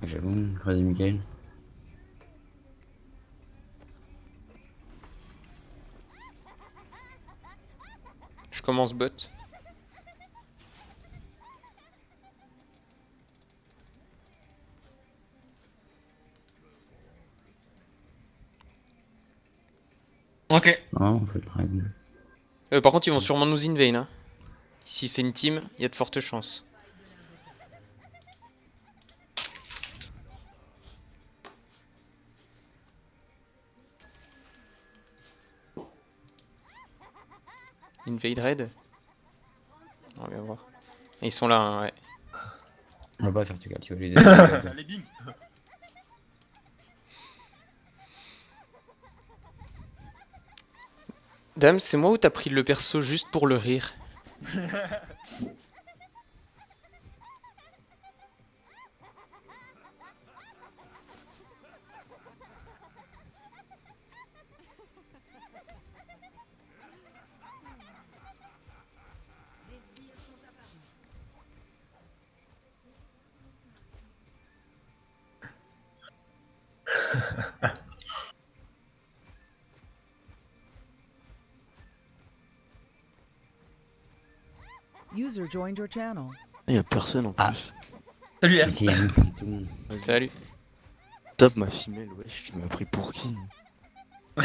J'avoue, vas-y Mickaël. Je commence bot. Ok. Non, on fait le raid. Par contre, ils vont sûrement nous invade. Hein. Si c'est une team, il y a de fortes chances. Invade raid. On va voir. Et ils sont là, hein, ouais. On va pas faire tu vas les Allez, bim. Dame, c'est moi ou t'as pris le perso juste pour le rire? User joined your channel. Il y a personne en Ah. plus. Salut, Mais si, y a nous, tout le monde. Salut. Tape ma femelle, wesh, tu m'as pris pour qui? Ils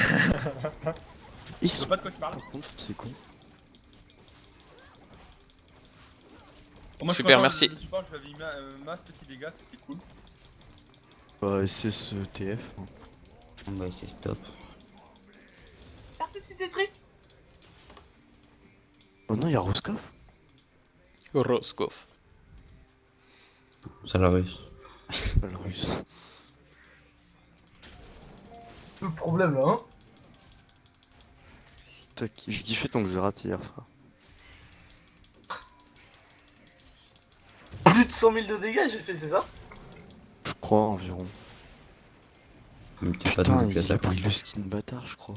Je sont sais pas de quoi tu parles. par contre, c'est con. Moi, je suis Super, content, merci. Le support, je lui avais mis masse petit dégâts, c'était cool. Bah, c'est ce TF. Hein. Bah c'est stop. C'était triste. Oh non, il y a Roscoff. Roscoff. Ça la russe. Pas le russe. Le problème là, hein. T'as kiffé ton Xerath hier, frère. Plus de 100 000 de dégâts, j'ai fait, c'est ça? Je crois environ. Mais t'es pas Putain, dans il le a pris le skin bâtard, je crois.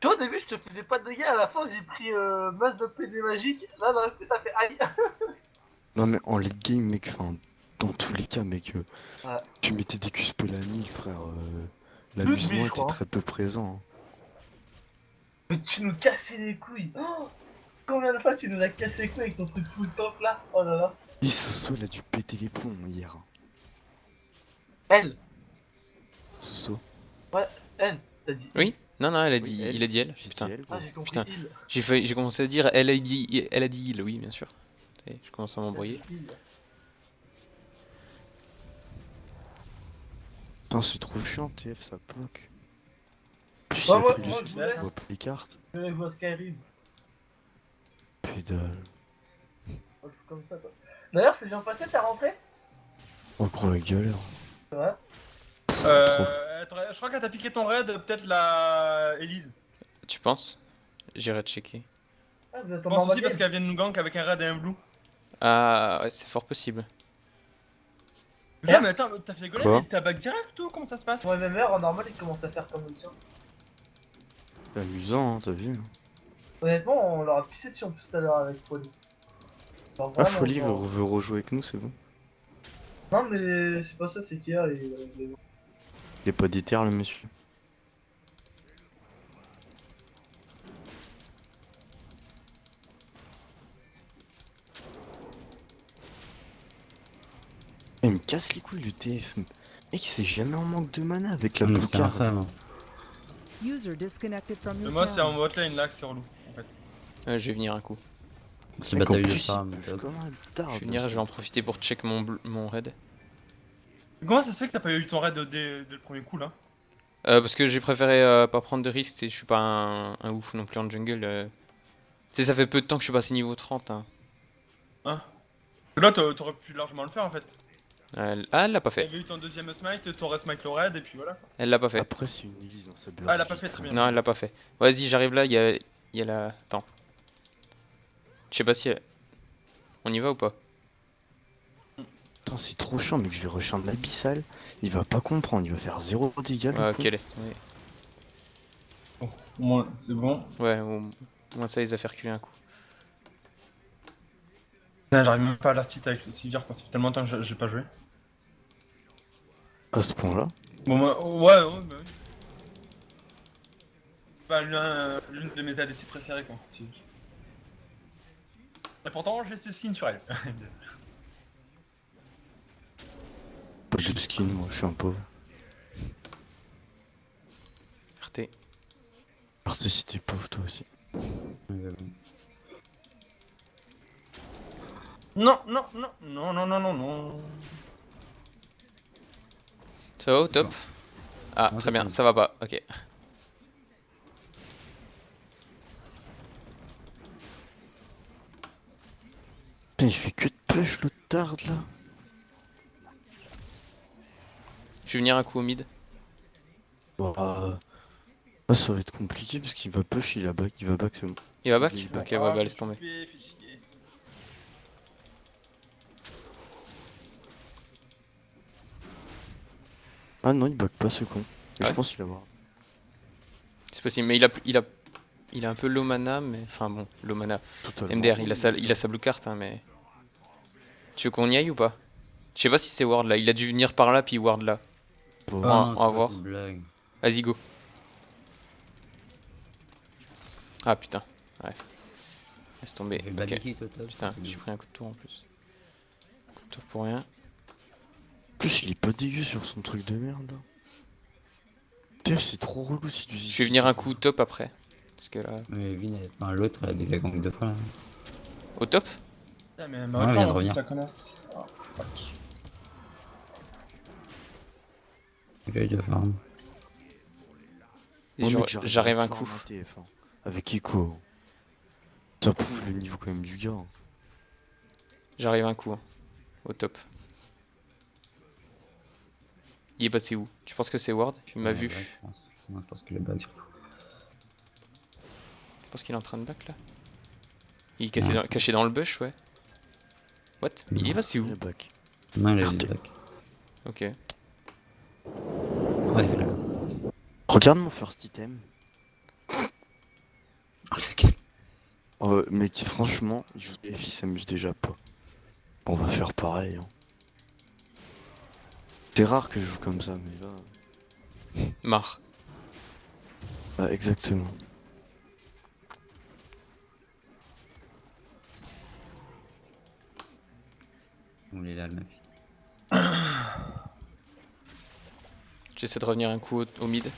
Tu vois, au début, je te faisais pas de dégâts, à la fin, j'ai pris masse de PD magique. Là, dans le coup, t'as fait aïe. Non, mais en late game, mec, enfin, dans tous les cas, mec, Ouais. tu mettais des QSP la 1000, frère. Plus de L'amusement 1000, je était crois, hein. très peu présent. Hein. Mais tu nous cassais les couilles. Oh, combien de fois tu nous as cassé les couilles avec ton truc full top là? Oh là là. Et Soso, il a dû péter les plombs hier. Elle, Soso. elle, t'as dit. Oui? Non, non, elle a Oui, dit, elle. il a dit elle. J'ai dit Putain. elle, Ah, gros. j'ai compris Putain. il. J'ai commencé à dire, elle a dit il, oui, bien sûr. Et je commence à m'embrouiller. Putain, c'est trop chiant, TF, ça poke. En plus, Ouais, il a moi- pris le moi, je skin, vous laisse. je vois pas les cartes. Je vais jouer à Skyrim. Pédale. On le fout comme ça quoi. D'ailleurs, c'est bien passé ta rentrée? Oh, gros, la galère. C'est vrai? Je crois qu'elle t'a piqué ton raid, peut-être la Elise. Tu penses? J'irai checker. Ah, vous êtes Je en pense normal aussi parce game. qu'elle vient de nous gank avec un raid et un blue. Ah, ouais, c'est fort possible. Viens, mais attends, t'as fait les Quoi golems et t'as back direct ou comment ça se passe? Son MMR en normal il commence à faire comme le tien. C'est amusant, hein, t'as vu. Honnêtement, on leur a pissé dessus en plus tout à l'heure avec Folie. Genre, Ah, vraiment, Folie genre- veut rejouer avec nous, c'est bon. Non, mais c'est pas ça, c'est qu'hier il... Il est pas déter, le monsieur. Il me casse les couilles, le TF. Mec, c'est jamais en manque de mana avec la Non, mais blue c'est card. infâme. Hein. User disconnected from your Moi, c'est en channel. botlane là que c'est relou en fait. Je vais venir un coup. C'est Mec, en bataille de plus, ça, il mais push top. comme un dard. Je vais venir, je vais en profiter pour check mon raid. Comment ça se fait que t'as pas eu ton raid dès le premier coup là? Parce que j'ai préféré pas prendre de risques, je suis pas un ouf non plus en jungle. Tu sais, ça fait peu de temps que je suis passé niveau 30. Hein. Hein? Là, t'aurais pu largement le faire en fait. Ah, elle l'a pas fait. T'avais eu ton deuxième smite, t'aurais smite le raid et puis voilà. Elle l'a pas fait. Après, c'est une Elise, hein, ça burst Ah, elle a pas vite, fait, très hein. bien. Non, elle l'a pas fait. Vas-y, j'arrive là, il y a la... Attends. Je sais pas si... On y va ou pas? Putain, c'est trop chiant, mec, je vais rusher de l'abyssal. Il va pas comprendre, il va faire 0 dégâts. le Ouais, coup. ok, laisse. Ouais, Bon, au moins, c'est bon. ouais au moins ça les a fait reculer un coup. Putain, j'arrive même pas à l'artiste avec le Sivir, quoi. Ça fait tellement longtemps que j'ai pas joué. À ce point-là. Bon, ouais, ouais, bah oui. Bah, l'une de mes ADC préférées, quoi. Et pourtant, j'ai ce skin sur elle. Pas de skin, moi, je suis un pauvre. RT. Partez si t'es pauvre, toi aussi. Non, non, non, non, non, non, non, non. Ça va au top? Ah, Moi, très ça bien, va. ça va pas, ok. Putain, il fait que de push le tard là. Je vais venir un coup au mid. Bah, ah, ça va être compliqué parce qu'il va push, il va back, c'est bon. Il va back? Il est back. Ok, ouais, bah laisse tomber. Fais chier. Ah non, il back pas ce con. Mais Ouais. je pense qu'il va voir. C'est possible, mais il a un peu low mana, mais enfin bon, low mana. Totalement. MDR, il a sa blue carte, hein, mais. Tu veux qu'on y aille ou pas? Je sais pas si c'est ward là, il a dû venir par là puis ward là. Bon. Oh va- non, on va c'est voir. pas une blague. Vas-y, go. Ah putain, ouais. Laisse tomber. Il fait blague Ok. ici, toi, top. Putain, j'ai pris un coup de tour en plus. Coup de tour pour rien. En plus, il est pas dégueu sur son truc de merde là. TF, c'est trop relou si tu dis. Je vais venir un coup top après. Parce que là. Mais enfin, l'autre, elle a déjà gagné 2 fois là. Au top? Putain, mais Ouais, ma elle vient de réforme, en plus, revenir. la connasse. Oh, fuck. Il a eu 2 farms. Et Oh, je- mec, J'arrive un à coup. TF, hein. Avec Echo. Ça prouve le niveau quand même du gars. Hein. J'arrive un coup. Hein. Au top. Il est passé où? Tu penses que c'est ward? Il m'a Ouais, vu. ouais, je pense. Non, je pense qu'il est bug surtout. Je pense qu'il est en train de back là. Il est caché, Ouais. caché dans le bush, ouais. What? Il est passé Il où? est back. Non, il a eu RT. des bugs. Ok. Ouais, il fait là. Regarde mon first item. Oh, c'est quel? Oh, mec, franchement, il joue TF, il s'amuse déjà pas. On va faire pareil. Hein. C'est rare que je joue comme ça, mais là. Marre. Bah, exactement. On est là, le mec. J'essaie de revenir un coup au mid.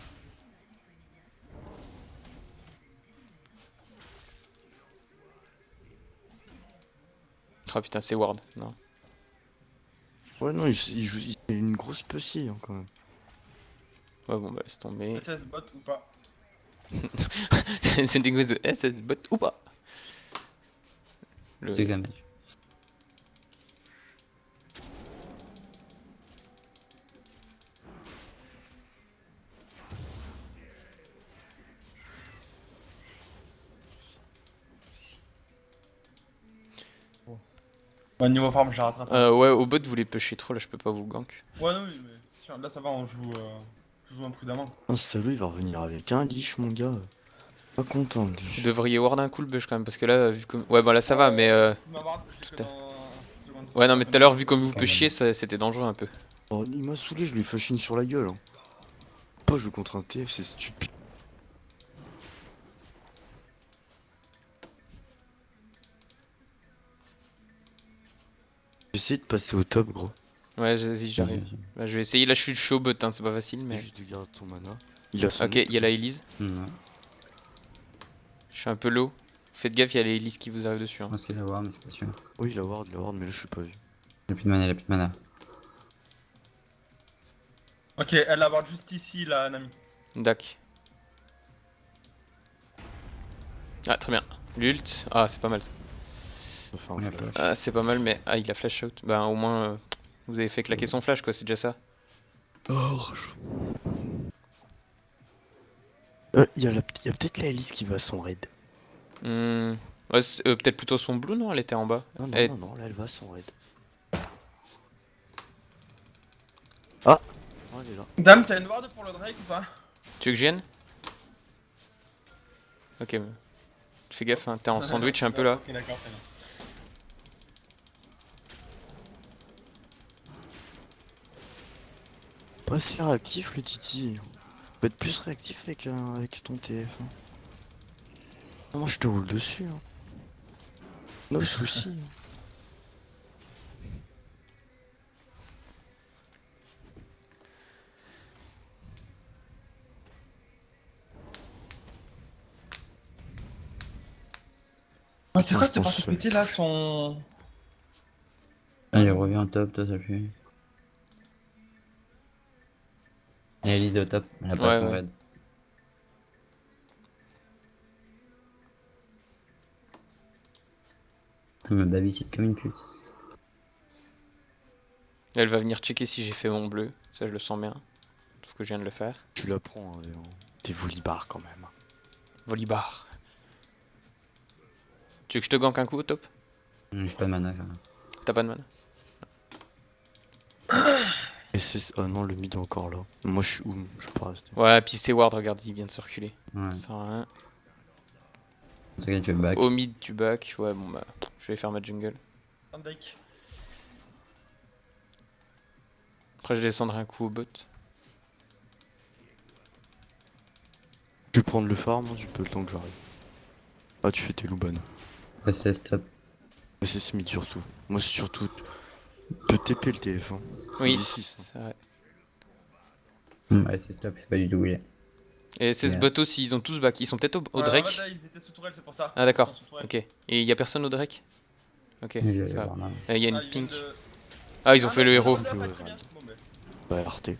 Oh putain, c'est ward. Non. Ouais, non, il joue. C'est une grosse pussy, hein, quand même. Ouais, bon, bah laisse tomber. SS bot ou pas? C'est des gosses de SS bot ou pas? Le- C'est jamais. Bah, niveau farm, je la rattrape. Ouais, au bot, vous les pushez trop, là, je peux pas vous gank. Ouais, non, oui, mais c'est sûr. Là, ça va, on joue imprudemment. Un salaud, il va revenir avec un leash, mon gars. Pas content, le Vous leash. devriez ward un coup le bush quand même, parce que là, vu comme. Ouais, bah là, ça va, mais. Tu m'as marre, je l'ai tout fait à- dans 1 seconde. Ouais, non, mais tout à l'heure, vu comme vous Quand même. pushiez, c'était dangereux un peu. Oh, il m'a saoulé, je lui ai fashion sur la gueule. Hein. Pas jouer contre un TF, c'est stupide. J'ai essayé de passer au top, gros. Ouais, vas-y, j'arrive. Bah, je vais essayer. Là, je suis chaud bot, hein, c'est pas facile, mais. Juste de garder ton mana. Il a son. Ok, il y a la Elise. Non. Je suis un peu low. Faites gaffe, il y a l'Elise qui vous arrive dessus. Je Hein. pense qu'il va voir, mais c'est pas sûr. Oui, il a ward, mais là je suis pas vu. Il a plus de mana, il a plus de mana. Ok, elle la ward juste ici, la Nami. Dac. Ah, très bien. L'ult. Ah, c'est pas mal ça. Ça fait un Il a flash. Ah, c'est pas mal, mais. Ah, il a flash out. Bah, au moins, vous avez fait claquer son flash, quoi, c'est déjà ça. Oh, il y a peut-être la Elise qui va à son raid. Ouais, peut-être plutôt son blue, non? Elle était en bas. Non, non, Elle- non, là elle va à son raid. Ah oh, elle est là. Dame, t'as une ward pour le Drake ou pas? Tu veux que je vienne? Ok, mais... fais gaffe, hein, t'es en sandwich un peu là. Ok, d'accord, très bien. Pas assez réactif le Titi. Faut être plus réactif avec ton TF. Hein. Moi je te roule dessus. Hein. No souci. Hein. Ah, c'est Putain, quoi je cette pense partie que- pété là, son... Allez, reviens au top, toi, ça pue. Et Elise est au top, elle a pas Ouais, son ouais. raid. Elle me babysit comme une pute. Elle va venir checker si j'ai fait mon bleu. Ça, je le sens bien. Sauf que je viens de le faire. Tu la prends, hein, Léon. T'es volibar quand même. Volibar. Tu veux que je te gank un coup au top? J'ai pas de mana, ça. T'as pas de mana? Et c'est. Oh non, le mid est encore là. Moi je suis où? Je suis pas resté. Ouais, puis c'est Ward, regarde, il vient de se reculer. Ouais. Ça sert à rien. C'est que tu veux back. Au mid, tu back. Ouais, bon bah, je vais faire ma jungle. Van Dyke. Après, je descendrai un coup au bot. Je vais prendre le farm, j'ai peu le temps que j'arrive. Ah, tu fais tes Luban. Après, c'est stop. Mais c'est ce mid surtout. Moi c'est surtout. Peut TP le TF. Hein. Oui, D'ici, ça. c'est vrai. Ouais, c'est stop, je sais pas du tout où il est. Et c'est ce Yeah. bot aussi, ils ont tous back. Ils sont peut-être au En Drake. fait, là, ils étaient sous tourelle, c'est pour ça. Ah, d'accord. Ils sont sous tourelle. Ok. Et y a personne au Drake? Ok, Je vais ça va. voir là. Y a Ah, une ils viennent pink. de- Ah, ils ont Ah, fait non, le ils héros. ont fait la très bien. Bon, bah. Bah, RT.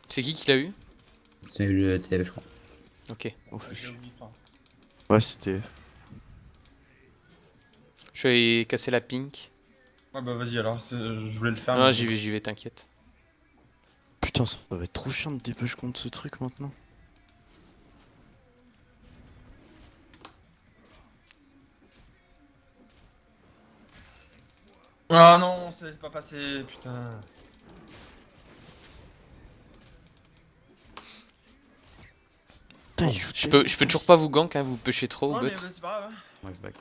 C'est qui l'a eu? C'est le TF, je crois. Ok. On fait J'ai chier. oublié, enfin. Ouais, c'était. Je vais casser la pink. Ouais, bah vas-y alors, je voulais le faire. Non, mais- j'y vais, t'inquiète. Putain, ça va être trop chiant de dépêche contre ce truc maintenant. Ah non, c'est pas passé, putain. Putain, il joue Je peux toujours pas vous gank, hein, vous pushez trop au Ouais, bot. mais bah, c'est pas grave. Hein. Ouais, c'est back.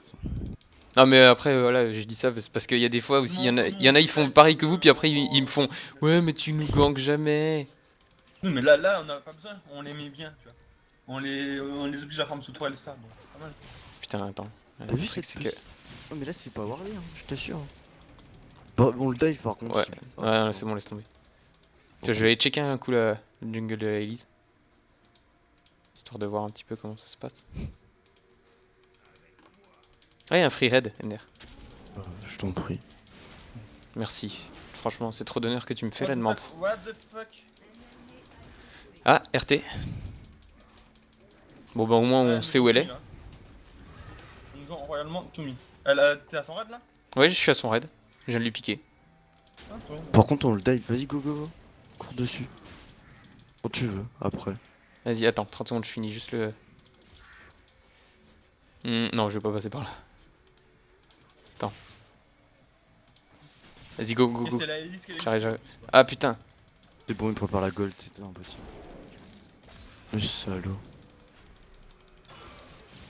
Non, mais après, voilà, je dis ça parce qu'il y a des fois aussi, Non, il y en a, ils font pareil que vous, puis après, ils me font ouais, mais tu nous gank jamais. Non, mais là, on a pas besoin, on les met bien, tu vois. On les oblige à farm sous toile, ça, donc pas mal. Putain, attends. T'as vu Le truc, cette c'est puce? Non, mais là, c'est pas Warley, hein, je t'assure. Bon, on le dive par contre. Ouais, c'est- ouais, non, c'est bon, laisse tomber. Tu vois, je vais aller checker un coup la jungle de la Elise. Histoire de voir un petit peu comment ça se passe. Ah, il y a un free raid, Ender. Je t'en prie. Merci. Franchement, c'est trop d'honneur que tu me fais là de m'en prendre. What the fuck? Ah, RT. Bon, bah, au moins, on sait où elle est. Ils nous ont royalement tout mis. T'es à son raid là? Ouais, je suis à son raid. Je viens de lui piquer. Ah, toi. Par contre, on le dive, vas-y, go go go. Cours dessus. Quand tu veux, après. Vas-y, attends, 30 secondes, je finis juste le. Non, je vais pas passer par là. Attends. Vas-y, go, go, Et go. c'est la hélice qui est J'arrive, j'arrive. Ah putain. C'est bon, il prépare la gold, c'était un petit. Le salaud.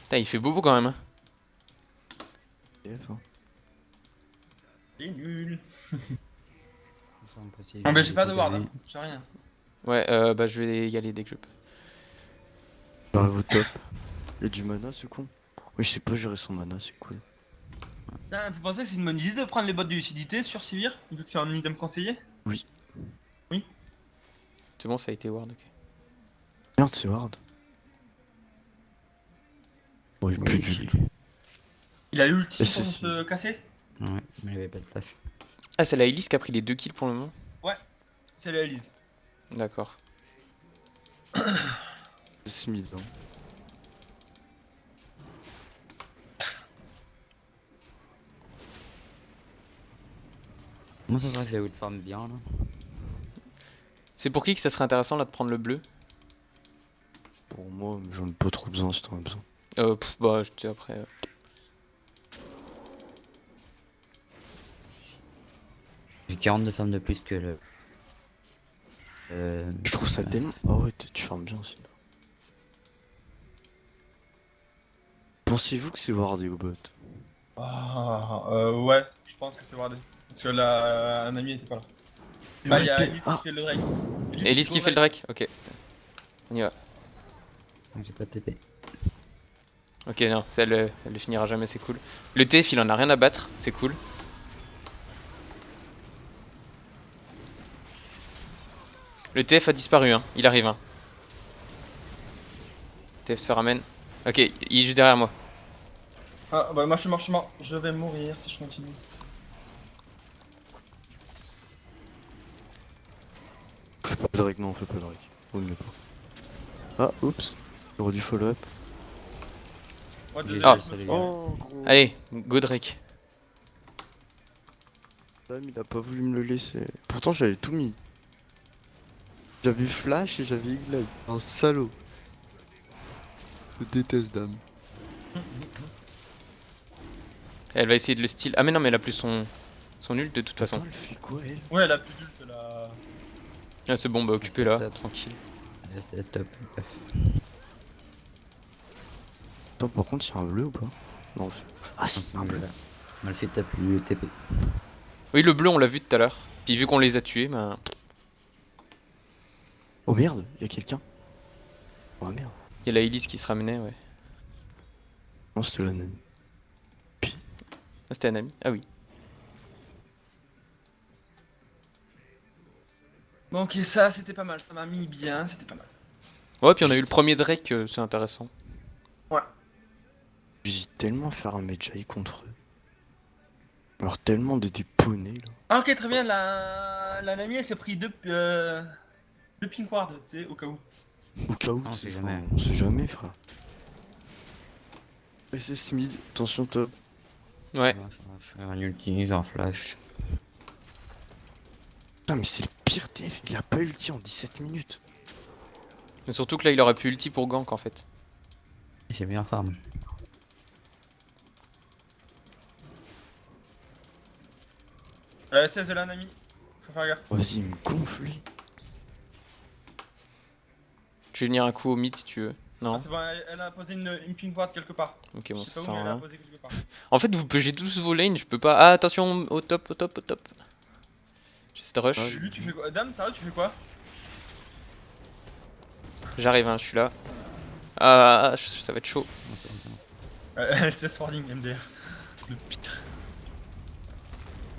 Putain, il fait bobo quand même. Hein. TF, hein. C'est nul. Ah, Ah, mais j'ai pas de ward, hein. J'ai rien. Ouais, bah je vais y aller dès que je peux. J'arrive au top. Y'a du mana, ce con. Oui, je sais pas gérer son mana, c'est cool. Putain, vous pensez que c'est une bonne idée de prendre les bottes de lucidité sur Sivir, vu que c'est un item conseillé? C'est bon, ça a été ward, ok. Merde, c'est hard. Bon, il pue du. Il a ulti Et pour c'est- se casser? Ouais, mais il avait pas de flash. Ah, c'est la Elise qui a pris les 2 kills pour le moment. C'est la hélice. D'accord. C'est Smith, hein. Comment ça va, j'ai outfarm bien là? C'est pour qui que ça serait intéressant là de prendre le bleu? Pour moi, j'en ai pas trop besoin si t'en as besoin. Bah, je te dis après. J'ai 42 femmes de plus que le. Je trouve ça tellement. Ah ouais, tu farmes bien aussi. Pensez-vous que c'est Wardé au bot? Ah, ouais, je pense que c'est wardé. Parce que là, un ami était pas là. Bah y'a t'es- Elise ah. qui fait le Drake. Elise qui fait le Drake. Ok. On y va. J'ai pas de TP. Ok, non, ça, elle le finira jamais, c'est cool. Le TF, il en a rien à battre, c'est cool. Le TF a disparu, hein. Il arrive, hein. TF se ramène. Ok, il est juste derrière moi. Ah bah moi je suis mort. Je vais mourir si je continue. Fais pas le Drake, non, fais pas le Drake. Vaut mieux pas. Ah, oups. J'aurais dû follow up. Moi J'ai Ah. ça, les gars. Oh, gros. Allez, go Drake. Dame, il a pas voulu me le laisser. Pourtant, j'avais tout mis. J'avais flash et j'avais ignite. Un salaud. Je déteste Dame. Elle va essayer de le steal. Ah mais non, mais elle a plus son ult de toute façon. Attends, elle fait quoi, elle? Ouais elle a plus d'ult la... Ah c'est bon, bah occupez-la, top. tranquille. C'est stop. Attends, par contre, il y a un bleu ou pas? Non, ah, si, un bleu. Mal fait taper le TP. Oui, le bleu, on l'a vu tout à l'heure. Puis vu qu'on les a tués, bah... Oh merde, il y a quelqu'un. Oh merde. Il y a la Elise qui se ramenait, ouais. Non, c'était la nana. Ah, c'était un ami. Ah oui. Bon ok ça c'était pas mal, ça m'a mis bien, c'était pas mal. Ouais, puis on a eu le premier Drake, c'est intéressant. J'hésite tellement à faire un Medjay contre eux. Alors, tellement de des poneys là. Ah ok très bien, la Nami elle s'est pris deux pink ward, tu sais, au cas où. Au cas où, On tu sait sais, jamais. enfin, on sait jamais, frère. SS mid, attention top. Ouais. Je fais un ulti, un flash. Putain, mais c'est le pire TF, il a pas ulti en 17 minutes. Mais surtout que là, il aurait pu ulti pour gank en fait. J'ai bien farm. SS de la Nami, faut faire gaffe. Vas-y, il me gonfle lui. Je vais venir un coup au mid si tu veux. Non. Ah, c'est bon, elle a posé une pink ward quelque part. Ok, bon, Je ça sais sert pas où à mais elle a rien. posé quelque part. En fait, vous pugez tous vos lanes, je peux pas. Ah, attention, au top, au top, au top. J'ai cette rush. Lui tu fais quoi? Dame, sérieux tu fais quoi? J'arrive, hein, je suis là. Ah, ça va être chaud. SS warding MDR. Le pire.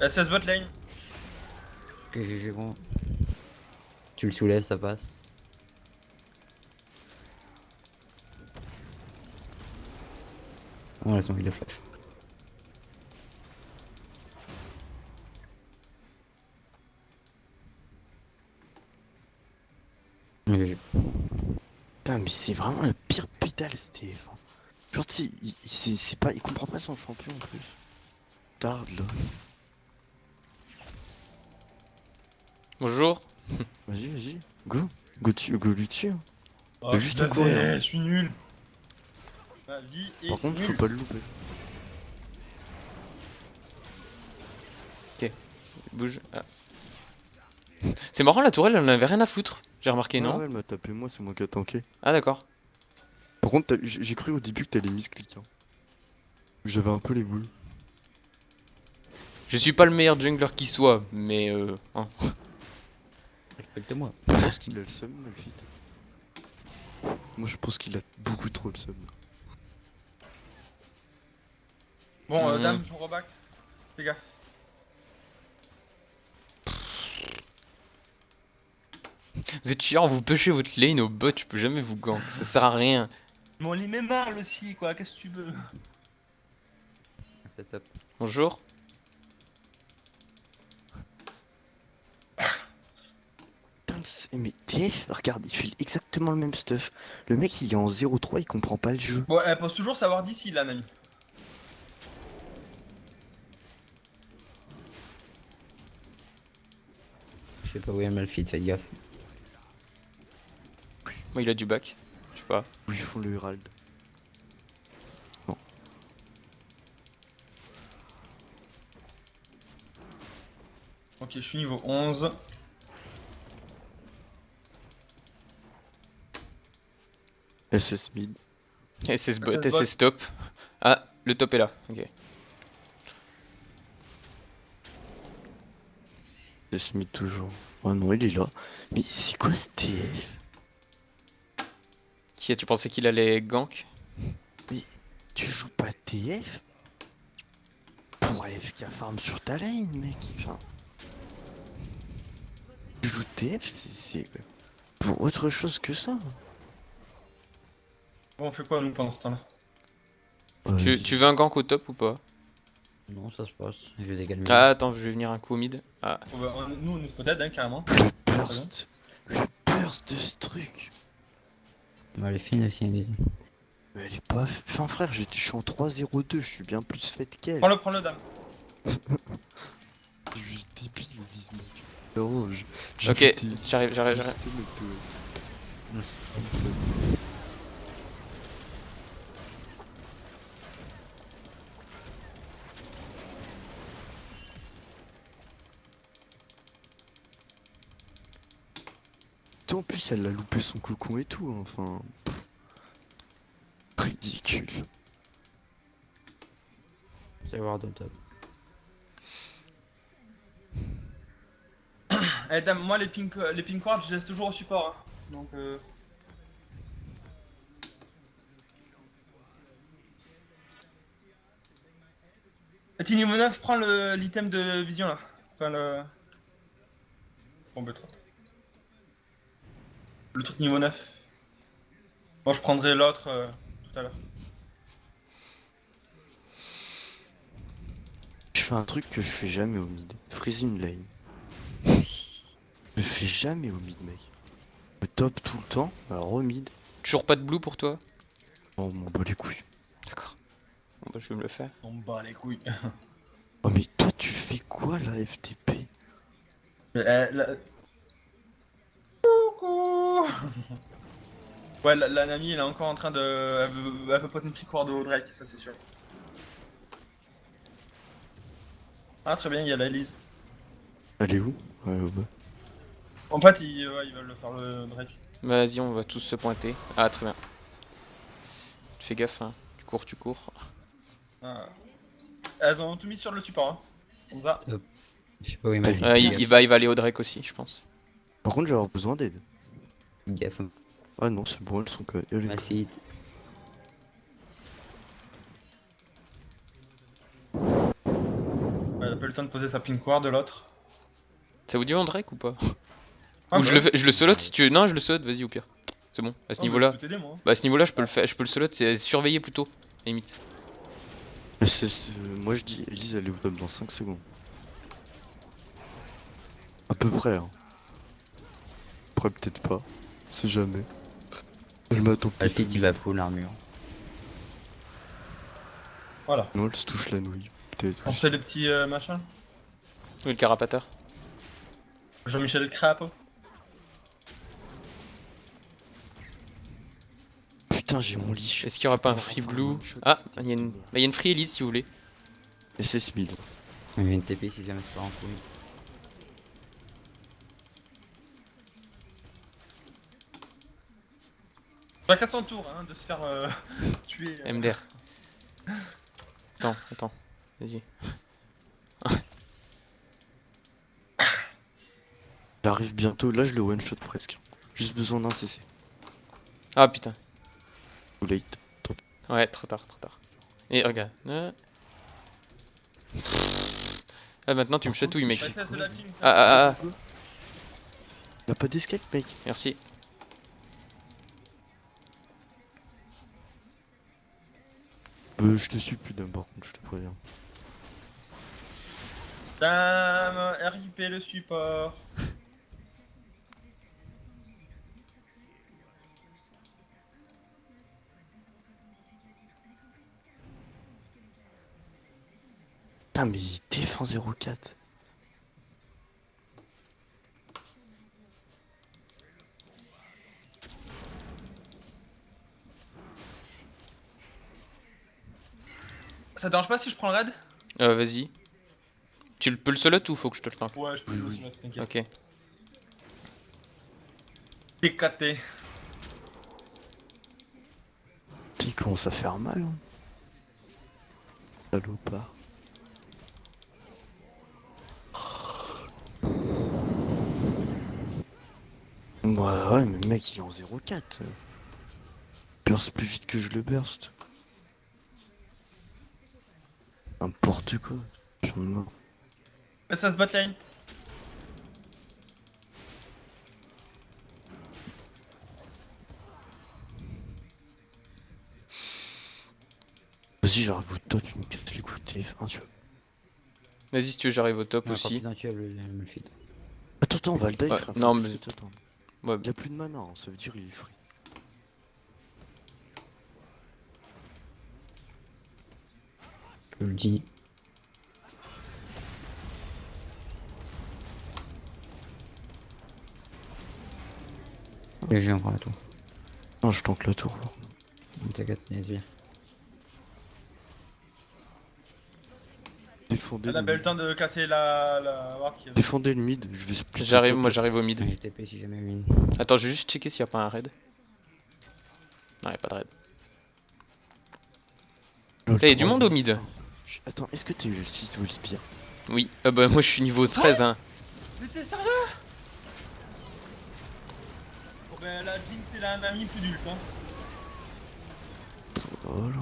SS bot lane. Ok, GG bon. Tu le soulèves, ça passe. On laisse envie de flash. GG. Putain, mais c'est vraiment le pire pétale, ce TF. Hein. Genre, tu sais, c'est pas, il comprend pas son champion en plus. Tarde là. Bonjour. Vas-y, vas-y. Go. Go lui dessus. Hein. Oh, juste à putain, courir. je suis nul. Ma vie est Par contre, faut nulle. pas le louper. Bouge. Ah. C'est marrant, la tourelle, elle en avait rien à foutre. J'ai remarqué, Ah non? ouais, elle m'a tapé moi, c'est moi qui a tanké. Ah, d'accord. Par contre, j'ai cru au début que t'allais misclick. Hein. J'avais un peu les boules. Je suis pas le meilleur jungler qui soit, mais hein. Respecte-moi. Je pense qu'il a le seum, Malphite. Moi, je pense qu'il a beaucoup trop le seum. Bon, Mhm. dame, je reback. Fais gaffe. Vous êtes chiant, vous pushez votre lane au bot, je peux jamais vous gank, ça sert à rien. Mais on les met mal aussi, quoi, qu'est-ce que tu veux? C'est stop. Bonjour. Putain, mais TF, regarde, il fait exactement le même stuff. Le mec, il est en 0-3, il comprend pas le jeu. Bon, elle pose toujours savoir d'ici, la Nami. Je sais pas où est Malphite, fais gaffe. Moi, il a du back. Je sais pas. Où ils font le Herald. Ok, je suis niveau 11. SS mid. SS bot, SS bot. SS top. Ah, le top est là, ok. C'est Smith toujours. Oh non, il est là. Mais c'est quoi ce TF? Qui tu pensais qu'il allait gank? Mais tu joues pas TF pour AFK farm sur ta lane, mec. Enfin, tu joues TF, c'est pour autre chose que ça. Bon, on fait quoi nous pendant ce temps-là? Tu veux un gank au top ou pas? Non, ça se passe. Je vais dégaler. Ah, attends, je vais venir un coup au mid. Ah, Nous on est spotted, hein, carrément. Le burst de ce truc. Bah, elle est fine aussi, vas-y. Mais elle est pas. Enfin, frère, je suis en 3-0-2, je suis bien plus faite qu'elle. Prends-le, dame. C'est juste débile, Elise, mec. Non, ok, j'arrive. Non, En plus, elle a loupé son cocon et tout, hein, enfin. Ridicule. c'est voir de top. Eh dame, moi les pink wards je laisse toujours au support. Hein. Donc Petit niveau 9, prends l'item de vision là. Enfin le... Bon bah trop. Le truc niveau 9. Moi je prendrai l'autre tout à l'heure. Je fais un truc que je fais jamais au mid. Freeze une lane. Je fais jamais au mid, mec. Je top tout le temps, alors au mid. Toujours pas de blue pour toi? Oh, m'en bat les couilles. D'accord. Bon bah je vais me le faire. On me bat les couilles. Oh, mais toi, tu fais quoi là, FTP? Coucou. Ouais, la Nami elle est encore en train de... Elle veut pas une pick ward au Drake, ça c'est sûr. Ah très bien, il y a la Elise. Elle est où? Ouais, ouais. En fait, ils veulent le faire le Drake. Vas-y, on va tous se pointer. Ah, très bien. Fais gaffe, hein. Tu cours. Ah. Elles ont tout mis sur le support. Hein. Comme ça. Stop. Je sais pas où il m'a T'as fait. vu Il va aller au Drake aussi, je pense. Par contre, je vais avoir besoin d'aide. Gaffe. Ah non, c'est bon, elles sont quand même. Mal fit. Elle a pas eu le temps de poser sa pink ward de l'autre. Ça vous dit en Drake ou pas? Ah, Ou bah je le solote si tu veux. Non, je le solote, vas-y au pire. C'est bon, à ce oh, niveau-là. bah, je peux t'aider, moi. Bah à ce niveau-là, je peux le faire, je peux le solote, c'est surveiller plutôt, limite. Moi je dis, Elise elle est au top dans 5 secondes. À peu près, hein. Après, peut-être pas. On sait jamais. Elle m'attend Ah peut-être. si, tu vas full armure. Voilà. Non, elle se touche la nouille. Peut-être. On fait les petits machins. Oui, le carapateur. Jean-Michel Crapaud. Putain, j'ai mon lit. Est-ce qu'il y aura pas un free blue? Ah, il y a une free Elise si vous voulez. Et c'est Smith. Il y a une TP si jamais c'est pas en full. Chacun son tour, hein, de se faire tuer. MDR. Attends. Vas-y. J'arrive bientôt. Là, je le one shot presque. Juste besoin d'un CC. Ah putain. Too late. Ouais, trop tard. Et regarde. Ah, maintenant tu me chatouilles, mec. Ouais, ça, c'est la team, ça. Ah. Y'a pas d'escape, mec. Merci. Je te suis plus d'un par contre, je te préviens. Dame, RIP le support. Putain, mais il défend 0-4. Ça te dérange pas si je prends le raid? Vas-y. Tu peux le solote ou faut que je te le tank? Ouais, je peux le aussi mettre, t'inquiète. Ok. TKT. Il commence à faire mal. Hein. Salopard. Ouais, mais mec, il est en 0,4. Burst plus vite que je le burst. N'importe quoi. J'en ai marre. Ça se bat lane. Vas-y, j'arrive au top, il me casse les couilles de TF1, tu vois. Vas-y, si tu veux, j'arrive au top Ouais, aussi. quand tu as le Malphite. Attends, on va le dive, Ouais, frère. non, faut mais- juste attendre. Ouais, Il y a plus de mana, hein, ça veut dire il est free. Je le dis. Et j'ai encore la tour. Non, je tank la tour. Là. T'inquiète, c'est bien. Défendez Elle a le pas eu le mid. temps de casser la ward qui Défendez le mid, je vais split. j'arrive, le top, moi là. j'arrive au mid. J'ai TP si jamais win. Attends, je vais juste checker s'il y a pas un raid. Non, y a pas de raid. Le Eh, y a du 3, monde au le mid. 5. Attends, est-ce que t'as eu le 6 de Olivia? Oui, bah moi je suis niveau 13, hein. Mais t'es sérieux? Bon ben la Jinx c'est un ami plus nul hein. Voilà.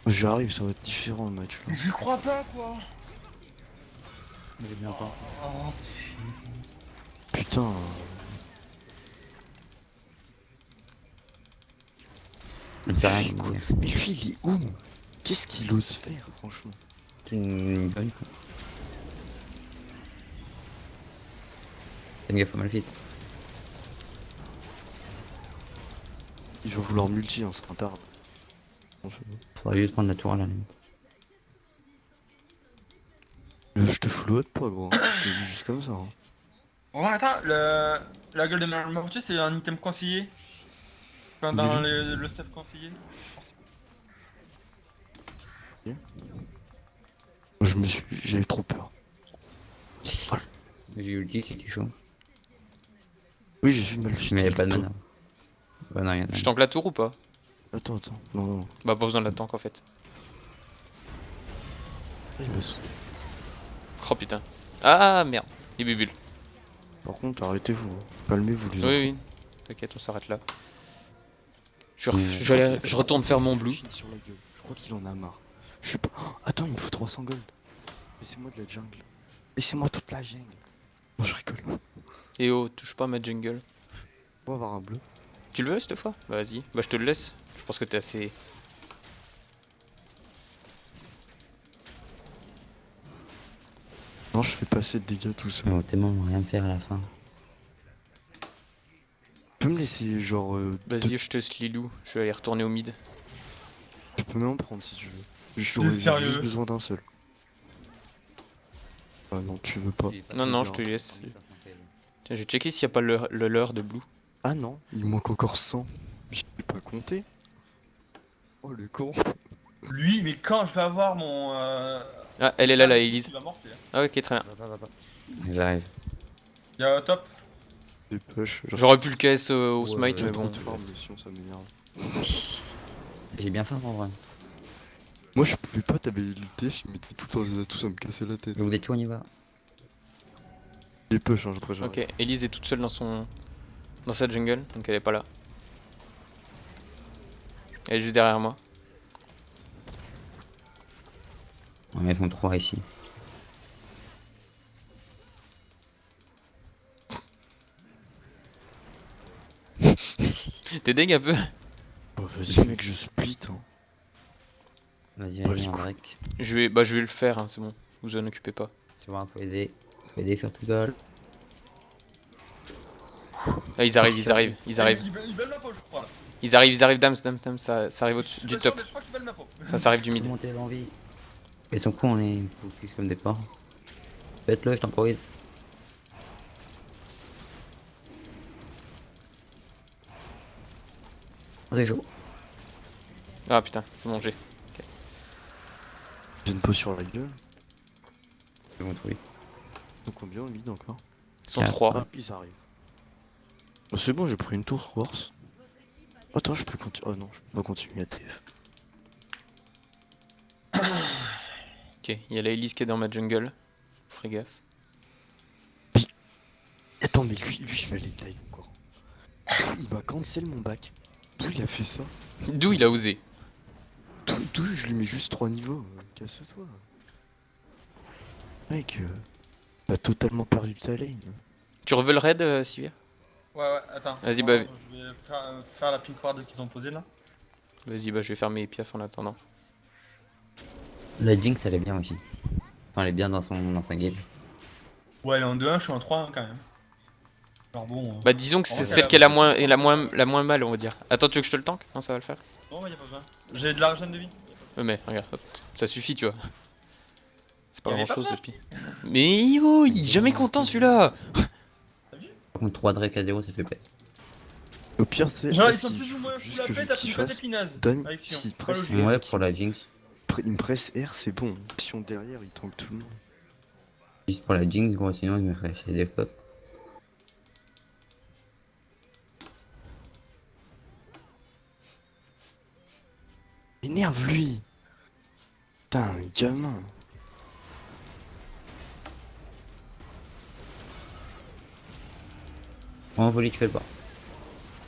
J'arrive, ça va être différent le match là. J'y crois pas quoi. J'ai bien pas. Oh, Putain. Il me fait rien. Lui, quoi. Mais lui, il est où? Qu'est-ce qu'il ose faire, franchement? C'est une conne quoi. Fais gaffe au Malphite. Il va vouloir multi, hein, c'est un tard. Faudrait juste prendre la tour à la limite. Je te flotte pas, gros. Je te le dis juste comme ça. Hein. Bon attends, la gueule de Malmortus c'est un item conseillé. Enfin dans le stuff conseillé. J'avais trop peur. J'ai eu le tic, c'était chaud. Oui, j'ai vu Malphite. Mais y'a pas de mana. Bah non, y'en a. Je tank la tour ou pas? Attends, non. Bah pas besoin de la tank en fait. Ah, il va se- Oh putain. Ah merde, il bubule. Par contre, arrêtez-vous. Hein. Calmez-vous, les Oui, enfants. oui. T'inquiète, on s'arrête là. Je Je retourne faire mon blue. Sur la gueule. Je crois qu'il en a marre. Je suis pas. Oh, attends, il me faut 300 gold. Laissez-moi de la jungle. Laissez-moi toute la jungle. Non, je rigole. Et oh, touche pas à ma jungle. On va avoir un bleu. Tu le veux cette fois? Bah vas-y, bah je te le laisse. Je pense que t'es assez... Non, je fais pas assez de dégâts tout ça. Oh, tellement on va rien faire à la fin. Tu peux me laisser genre. Vas-y, je te slilou. Je vais aller retourner au mid. Tu peux même en prendre si tu veux. T'es J'aurais sérieux? juste besoin d'un seul. Ah non, tu veux pas. Non, non, je te laisse. Tiens, je vais checker s'il y a pas le leurre de blue. Ah non, il manque encore 100. Je n'ai pas compté. Oh le con. Lui mais quand je vais avoir mon Ah, elle est là, la Elise. il va morter. Hein. Ah ok, très bien. Ils arrivent. Y'a top. Dépêche. J'aurais pu le KS au Ouais, smite, J'ai mais trop bon. de forme, mais sinon ça m'énerve. J'ai bien faim en vrai. Moi je pouvais pas, t'avais le TF, il mettait tout dans les atouts, ça me cassait la tête. Vous êtes chaud, on y va. Dépêche, hein, après j'arrive. Ok, Elise est toute seule dans sa jungle, donc elle est pas là. Elle est juste derrière moi. On met son 3 ici. T'es deg un peu? Oh, vas-y mec, je split. Hein. Vas-y, Ouais, vas-y, c'est en cool. Je break. vais le faire, hein, c'est bon. Vous en occupez pas. C'est bon, faut aider. Faut aider sur tout goal. Ah, ils arrivent. Ils veulent ma peau je crois. Ils arrivent, Dams, ça arrive Je au-dessus suis du pas sûr, top. mais je crois qu'ils veulent ma peau. Ça arrive du C'est mid. monté à l'envie. Et son coup, on est focus comme des porcs. Faites-le, je temporise. C'est chaud. Ah putain, c'est mon G. J'ai une peau sur la gueule. Ils vont trop vite. Donc combien au mid encore? Ils sont Quatre. 3. Ah, ils arrivent. Oh, c'est bon, j'ai pris une tour, Wars. Attends, je peux continuer. Oh non, je peux pas continuer à TF. Ok, il y a la Elise qui est dans ma jungle. Fais gaffe. Y'a Attends, mais lui je vais aller live encore. Il m'a cancel mon bac. D'où il a fait ça? D'où il a osé. D'où je lui mets juste 3 niveaux. Casse-toi. Mec, t'as totalement perdu ta lane. Tu reveux le raid, Sivir? Ouais, attends. Vas-y, Attends, bah, attends, je vais faire la pink ward qu'ils ont posée là. Vas-y, bah je vais faire mes piafs en attendant. La Jinx, elle est bien aussi. Enfin, elle est bien dans sa game. Ouais, elle est en 2-1, je suis en 3-1 quand même. Alors bon. Bah disons que En c'est vrai, celle ça qui est va, la moins mal, on va dire. Attends, tu veux que je te le tank? Non, ça va le faire. Non, y'a pas besoin. J'ai de la régène de vie. Mais regarde, hop, ça suffit, tu vois. C'est pas Il y grand avait pas chose peur. depuis. Mais oh, il est jamais content celui-là. Par contre, 3 Drake à 0, ça fait plaisir. Au pire, c'est. Genre, ils sont plus ou moins sous la pète, t'as qu'il pris une fasse. épinaise. Dame, Avec Sion. s'il Pas presse logique. Ouais, pour la Jinx. Il me presse R, c'est bon. Si on derrière, il tank tout le monde. Juste pour la Jinx, gros, sinon il me ferait faire des flops. Énerve lui. Putain, un gamin. Envolé, tu fais le pas.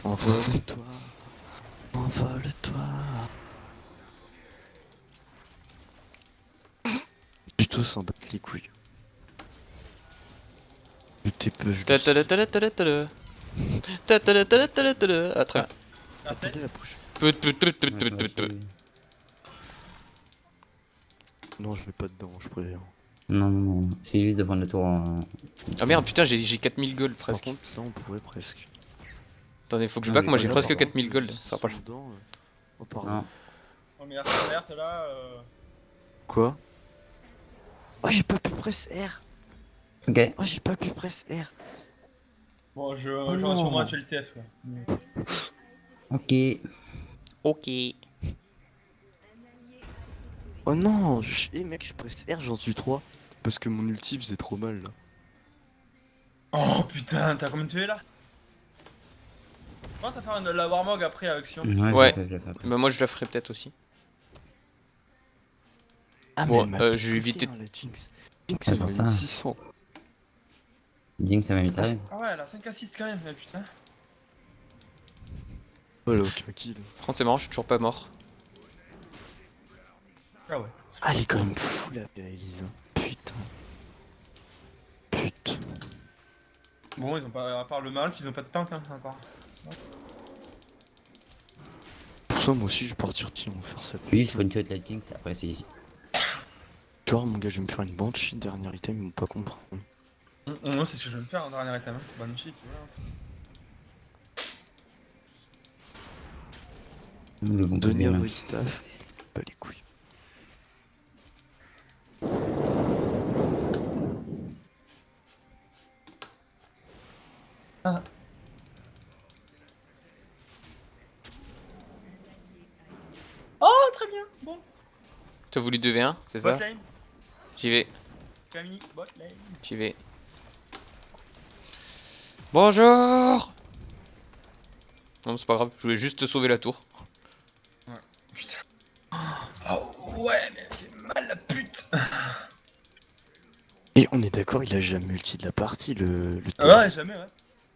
Envole-toi. Envole-toi. Plutôt s'en battre les couilles. Je t'ai peu, je le sais. Ta-ta-la-ta-la-ta-la-ta-la. Ta-ta-la-ta-la-ta-la-ta-la. Ah, très bien. Attendez la prochaine. Peu, peu, peu, peu, Ouais, peu, moi peu, aussi. peu. Non, je vais pas dedans, je préfère. Non, non, non. C'est juste de prendre le tour en. Ah merde, putain, j'ai 4000 gold Par presque. contre, là, on pourrait presque. Attendez, faut que je Non, back, mais moi j'ai voilà, presque Par 4000 contre, gold. Ça va pas le faire. dedans, Oh, pardon. Non. Oh, mais alerte là. Quoi? Oh, j'ai pas pu press R. Ok. Oh, j'ai pas pu press R. Bon, je Oh vais non. sûrement tuer le TF là. Ok. Ok. Oh non, eh mec, je presse R, j'en suis 3. Parce que mon ulti faisait trop mal là. Oh putain, t'as combien tué là? Pense à faire la Warmog après avec Sion. Ouais. Je l'ai fait après. Bah moi je la ferai peut-être aussi. Ah, Bon, elle m'a je vais picoté, éviter- hein, la Jinx. Jinx, Ouais, elle m'a pour mis ça. 600. Jinx, ça m'a mis taré. Ah ouais, elle a 5 assists quand même, mais putain. Oh là, aucun kill. Par contre, c'est marrant, je suis toujours pas mort. Ah ouais. Ah, elle est quand même fou la Elise. Putain. Putain. Bon, ils ont pas, à part le Malf, ils ont pas de tank hein, à part. Pour ça, moi aussi, je vais partir qui on va faire ça. Oui, je one-shot la Jinx, après c'est easy. Genre, mon gars, je vais me faire une banshee dernier item, ils vont pas comprendre. Moi, c'est ce que je vais me faire en dernier item. Hein. Bonne shit, voilà. Le bon Donner à game. votre staff, pas les couilles. Oh, très bien. Bon. T'as voulu 2v1, c'est ça? Bot lane, J'y vais, Camille, bot lane. j'y vais. Bonjour! Non, c'est pas grave, je voulais juste te sauver la tour. Putain. Oh ouais, mais elle fait mal la pute. Et on est d'accord, il a jamais ulti de la partie, le Ah ouais, jamais, ouais.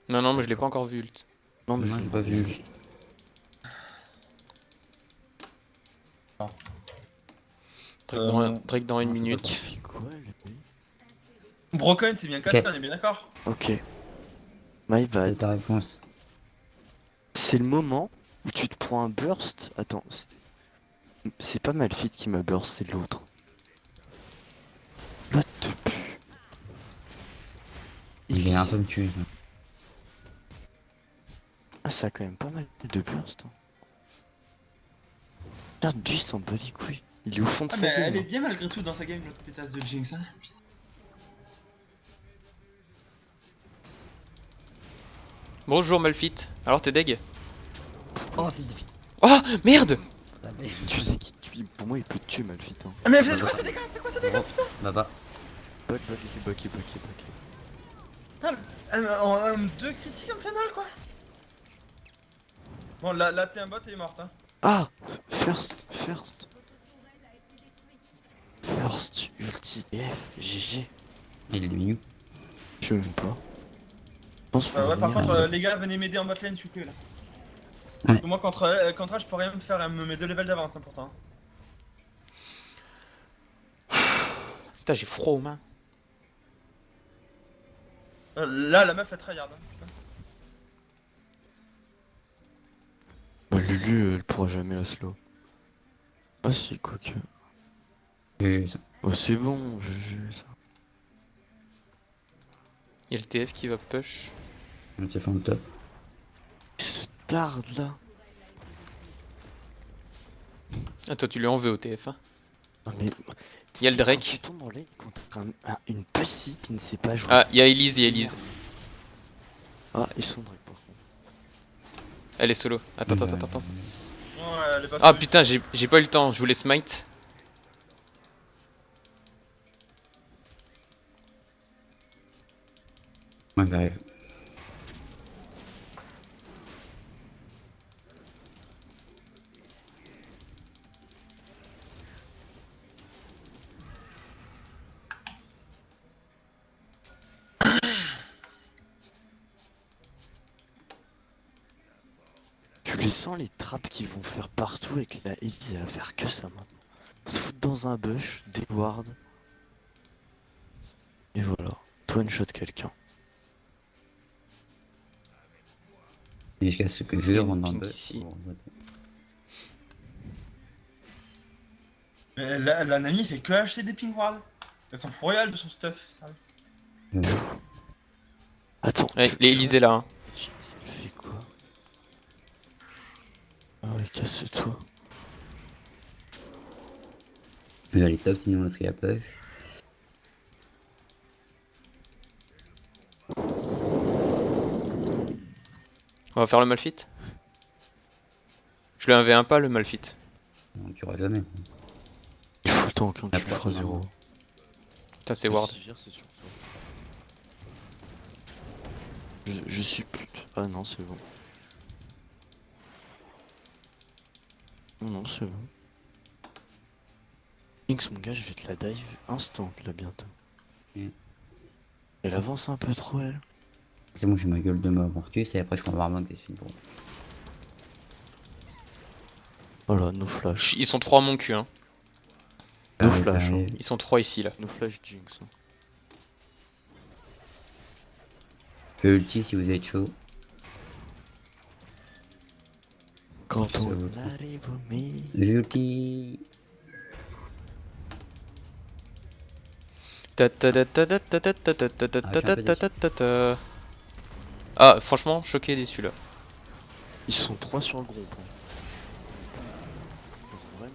Non, non, mais je l'ai pas encore vu, ult. Non, mais Non, je j'ai l'ai pas vu. Drake dans une non, c'est pas minute. Il fait quoi, le mec? Broken, c'est bien cassé, Ok. on est bien d'accord. Ok. My C'est bad. ta réponse. C'est le moment où tu te prends un burst. Attends, c'est pas Malphite qui m'a burst, c'est l'autre. L'autre te pue. Il vient un peu me tuer. Ah, ça a quand même pas mal de burst. Hein. Regarde, lui, il s'en bat les couilles. Il est au fond de Ah, sa mais game. elle est hein. bien malgré tout dans sa game, l'autre pétasse de Jinx. Hein. Bonjour Malfit. Alors t'es deg? Oh, fils de pute. Oh merde! Tu sais qui tue. Pour moi, il peut te tuer, Malphite. Hein. Ah, mais c'est quoi ça dégâts? C'est quoi ça dégâts? Bah. Back. Putain, en 2 critiques, elle me fait mal quoi. Bon, la T1 bot est morte. Hein. Ah, First. Ulti F, GG. Il est devenu. Je sais même pas. pense pour Ouais, par revenir, contre, hein. les gars, venez m'aider en botlane, je suis que là. Ouais. Parce que moi, contre elle, je peux rien me faire, elle me met 2 levels d'avance, hein, pourtant. Putain, j'ai froid aux mains. Là, la meuf, elle tryhard. Hein, putain. bah, Lulu, elle pourra jamais la slow. Ah si, quoique. GG, ça. Oh, c'est bon, GG, ça. Il y a le TF qui va push. On s'est fait en top. Il se tarde là. Ah, toi, tu lui en veux au TF. Hein. Non mais. Il y a le Quand Drake. tu tombes en lane contre une pussy qui ne sait pas jouer. Ah, il y a Elise, il y a Elise. Ah, ils sont Drake par contre. Elle est solo. Attends, attends, attends, attends. Ouais, elle est pas Ah solide. putain, j'ai pas eu le temps, je voulais smite. Ouais, j'arrive. Tu les sens les trappes qu'ils vont faire partout avec la Elise, elle va faire que ça maintenant. Se foutre dans un bush, des wards. Et voilà, toi une shot quelqu'un. Et jusqu'à ce que Il y je a une rentre dans ping le ici. Mais la Nami fait que acheter des ping wards. Elle s'en fout royal de son stuff. Sérieux. Attends, Ouais, Elise est là. Hein. Tu fais quoi? Ah ouais, casse-toi. Je vais aller top, sinon on serait à push. On va faire le malfit. Je lui 1v1 pas le malfit. On tuera jamais. Il faut le temps quand Ah, tu le feras pas 0. Putain, c'est ward. c'est sur toi. Je suis pute. Ah non, c'est bon. Non, non, c'est bon. Jinx, mon gars, je vais te la dive instant là bientôt. Mm. Elle avance un peu trop, elle. C'est bon, j'ai ma gueule de mort mortus et après je peux avoir un des films pour. Voilà, no flash. Ils sont 3 à mon cul. Hein. No Pareil, flash, hein. pareil. Ils sont 3 ici là. No flash Jinx. Hein. Je peux ulti si vous êtes chaud. Quand Ça on vaut trop. arrive au milieu. J'ulti. Ah, franchement, choqué et déçu là. Ils sont 3 sur le groupe. Hein. Vraiment.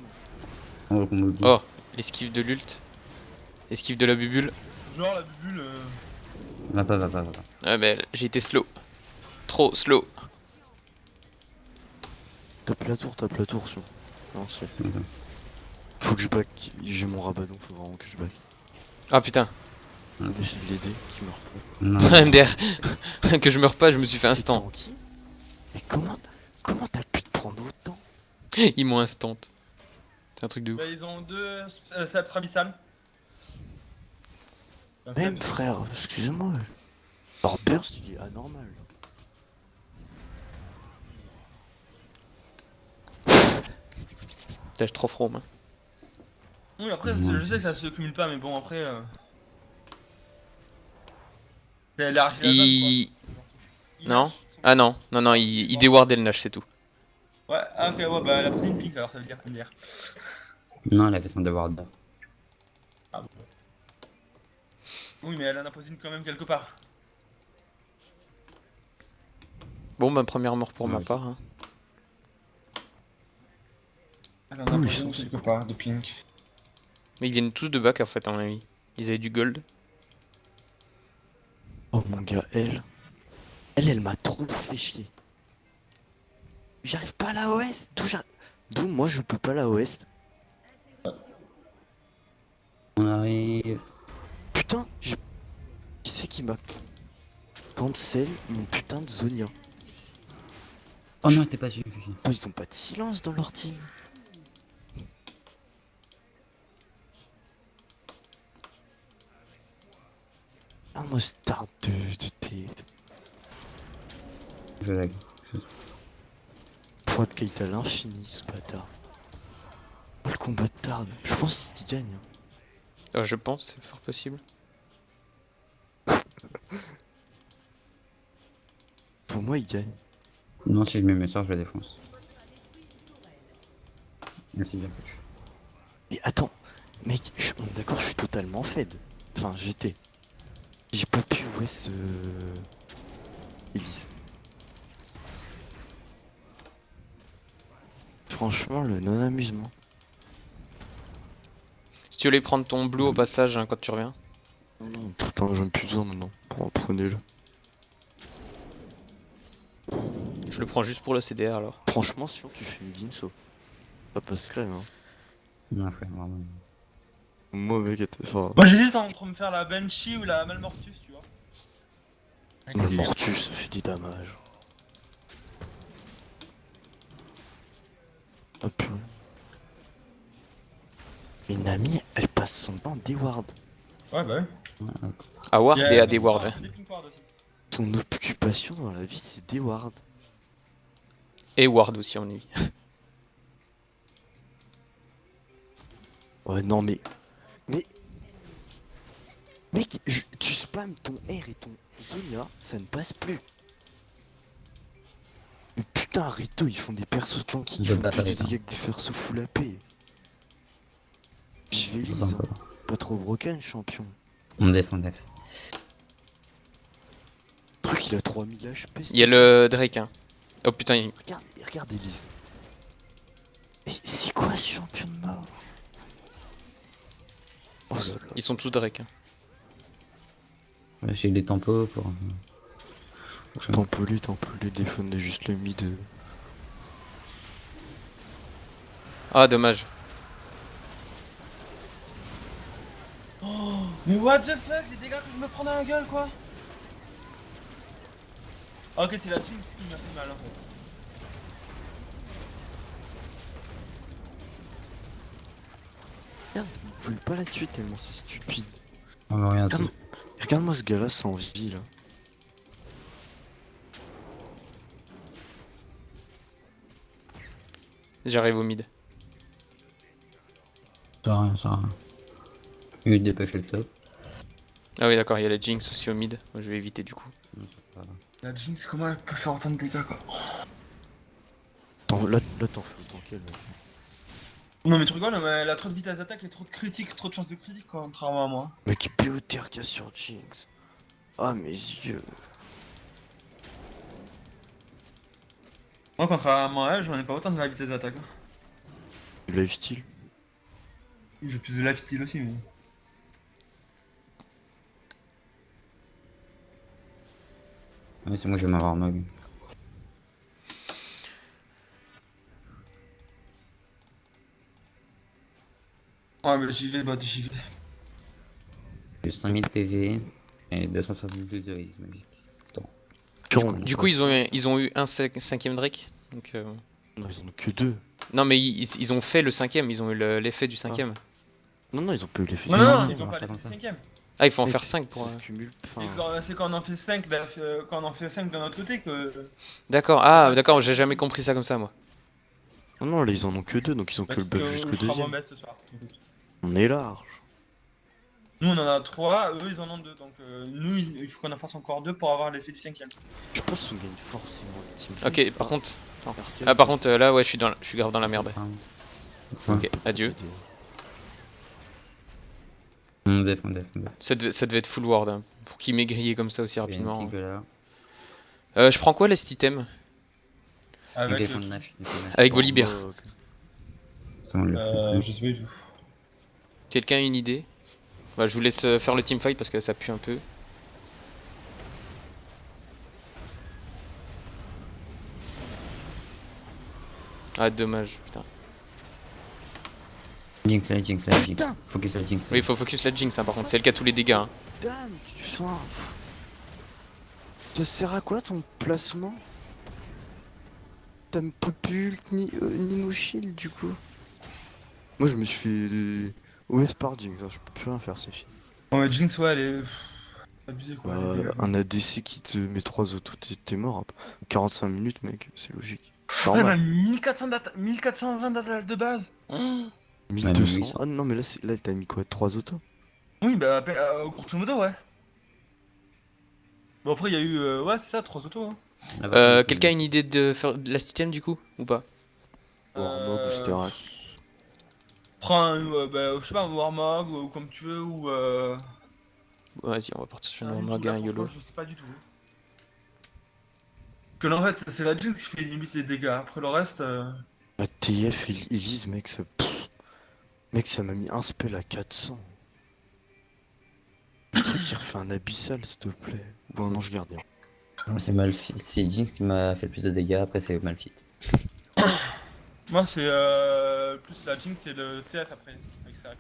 On va combo ulti. Oh, l'esquive de l'ult. Esquive de la bubule. Genre, la bubule. Va pas, va pas, va pas. Ah, mais j'ai été slow. Trop slow. Tape la tour sur. Non, c'est. Attends. Faut que je back. J'ai mon rabadon, faut vraiment que je back. Ah putain. On va essayer de l'aider, qui meurt pas. Non. MDR. Que je meurs pas, je me suis fait Et instant. Tanky. Mais comment t'as pu te prendre autant? Ils m'ont instant. C'est un truc de ouf. Bah, ils ont 2 sceptres abyssales. Enfin, Même c'est- frère, excusez-moi. Leur burst il est anormal. Putain, j'ai trop froid aux mains. Oui, après, Ouais. je sais que ça se cumule pas, mais bon, après. C'est élargi la zone, Il... quoi. Non. Ah non, non, non, il déwardait le Nash, c'est tout. Ouais, ah, ok, ouais, bah elle a posé une pink alors, ça veut dire qu'on dire. Non, elle a fait son devoir de. Oui, mais elle en a posé une quand même quelque part. Bon, bah, première mort pour ma Ouais. part. Hein. Elle en Oh, a ils posé sont une c'est quelque cool. part de pink. Mais ils viennent tous de back en fait, à mon avis. Ils avaient du gold. Oh mon gars, elle m'a trop fait chier. J'arrive pas à la OS. D'où moi je peux pas la OS. On arrive. Putain, qui c'est qui m'a cancel mon putain de Zonia? Oh non, t'es pas suivi. Putain, ils ont pas de silence dans leur team. Ah moi start de T. Je lag. Poids de Kate à l'infini, ce bâtard. Oh, le combat de tarde. Je pense qu'il gagne. Hein. Je pense, c'est fort possible. Pour moi, il gagne. Non, si je mets mes sorts, je la défonce. Merci bien. Mais attends, mec, on est d'accord, je suis totalement fed. Enfin, j'étais. J'ai pas pu jouer ce... Elise. Franchement, le non-amusement. Si tu voulais prendre ton blue au passage hein, quand tu reviens. Non, non, putain, j'en ai plus besoin maintenant. Prenez-le. Je le prends juste pour le CDR alors. Franchement, si tu fais une Ginso. Ça passe crème, hein. Non, frère, vraiment. Moi, mec, enfin... Moi j'hésite entre me faire la Banshee ou la Malmortus, tu vois. Le Mortus, ça fait des dommages. Hop. Mais Nami, elle passe son temps Deward. Ouais, bah ouais. À Ward et à des Deward. des pink ward aussi. Son occupation dans la vie, c'est Deward. Et Ward aussi en lui. Ouais, non, mais... Mec, tu spams ton R et ton Zonia, ça ne passe plus. Mais putain, Rito, ils font des persos tanks qui Je font peux pas plus de faire ça. dégâts que des persos full AP. Visualise, hein. Pas trop broken, champion. On def, on def. Le truc, il a 3000 HP. Il y a le Drake hein. Oh putain, Regarde Elise. Mais c'est quoi ce champion de mort? Oh là là. ils sont tous Drake. Hein. Ouais, j'ai les tempos pour. Tempolé, défendre juste le mid. Ah dommage. Oh, mais what the fuck, les dégâts que je me prends dans la gueule quoi. Ah, ok, c'est la Jinx qui m'a fait mal en fait. Regarde, vous voulez pas la tuer tellement c'est stupide. On va rien Regarde, regarde-moi ce gars-là sans vie là. J'arrive au mid. Ça rien, ça rien. Lui dépêche le top. Ah oui d'accord, il y a la Jinx aussi au mid. Moi je vais éviter du coup. Non, ça va. La Jinx, comment elle peut faire autant de dégâts quoi. Là t'en fais autant qu'elle. Mec. Non mais tu rigoles, mais elle a trop de vitesse d'attaque et trop de critique, trop de chance de critique quoi, contrairement à moi. Mec, POTRK sur Jinx. Ah mes yeux. Moi contrairement à elle, j'en ai pas autant de la vitesse d'attaque. Hein. Du lifestyle. J'ai plus de lifestyle aussi mais... Ouais, c'est moi, je vais m'avoir mog. Ouais mais j'y vais, j'y vais. J'ai 5000 PV et 272 de risque magique. Du coup ils ont eu un cinquième Drake. Donc, Non, ils en ont que deux. non mais ils ont fait le cinquième, ils ont eu l'effet du cinquième. Non, ils ont pas eu l'effet. Non, Non, non, non, ils ça ont marche pas pas les comme ça. 5ème. Ah il faut en Mec, faire 5 pour... Ça se cumule. Enfin, C'est quand on en fait 5 quand on en fait 5 de notre côté que... D'accord, ah d'accord, j'ai jamais compris ça comme ça moi. non, là ils en ont que deux, donc ils ont que le buff jusqu'au deuxième. Ce soir. On est large. Nous on en a 3, eux ils en ont 2, donc nous il faut qu'on en fasse encore 2 pour avoir l'effet du 5ème. Je pense qu'on gagne forcément le team. Ok, par contre... attends. Arcade. Ah par contre là ouais je suis grave dans la merde. Ouais. Ok, adieu. On def, on def, on def. Ça devait être full ward hein, pour qu'il m'ait grillé comme ça aussi Il y a une rapidement. kick là. Je prends quoi last item? Il Avec défend de neuf. il défend de neuf. Avec Volibear. Oh, ok. Ça, on le fait plus. je sais pas du tout. Quelqu'un a une idée? Bah je vous laisse faire le teamfight parce que ça pue un peu. Ah dommage, putain. Jinx là, Jinx là, Jinx. Putain. Focus la Jinx. Oui il faut focus la Jinx hein, par contre, c'est elle qui a tous les dégâts. Hein. Dame, tu sens. Ça sert à quoi ton placement? T'as pas pu ult ni no shield du coup. Moi je me suis fait OS par Jinx, hein, je peux plus rien faire c'est fini. Ouais, Jinx, ouais, elle est. Abusé quoi. les dégâts. Un ADC qui te met 3 autos, t'es mort. Hein. 45 minutes, mec, c'est logique. Oh, il m'a Normal. mis 1420 d'attaque de base. Oh. 1200. 1800. Ah non, mais là t'as mis quoi? 3 autos? Oui, bah, grosso modo, ouais. Bon, après, il y a eu. Ouais, c'est ça, 3 autos. Hein. Quelqu'un a une idée de faire de la système du coup ou pas? Warmog ou Sterak. Prends un, bah, je sais pas, un Warmog ou comme tu veux, ou. Vas-y, on va partir sur Rien une du tout, Warmog et là, un franchement, YOLO. je sais pas du tout. Que là, en fait, c'est la Jinx qui fait limite les dégâts. Après le reste. La TF Elise, mec, ça. Mec, ça m'a mis un spell à 400. Le truc qui refait un abyssal, s'il te plaît. Ou un ange gardien. C'est Malphite. C'est Jinx qui m'a fait le plus de dégâts, après c'est Malphite. Moi, c'est plus la Jinx et le TF après, avec sa AK.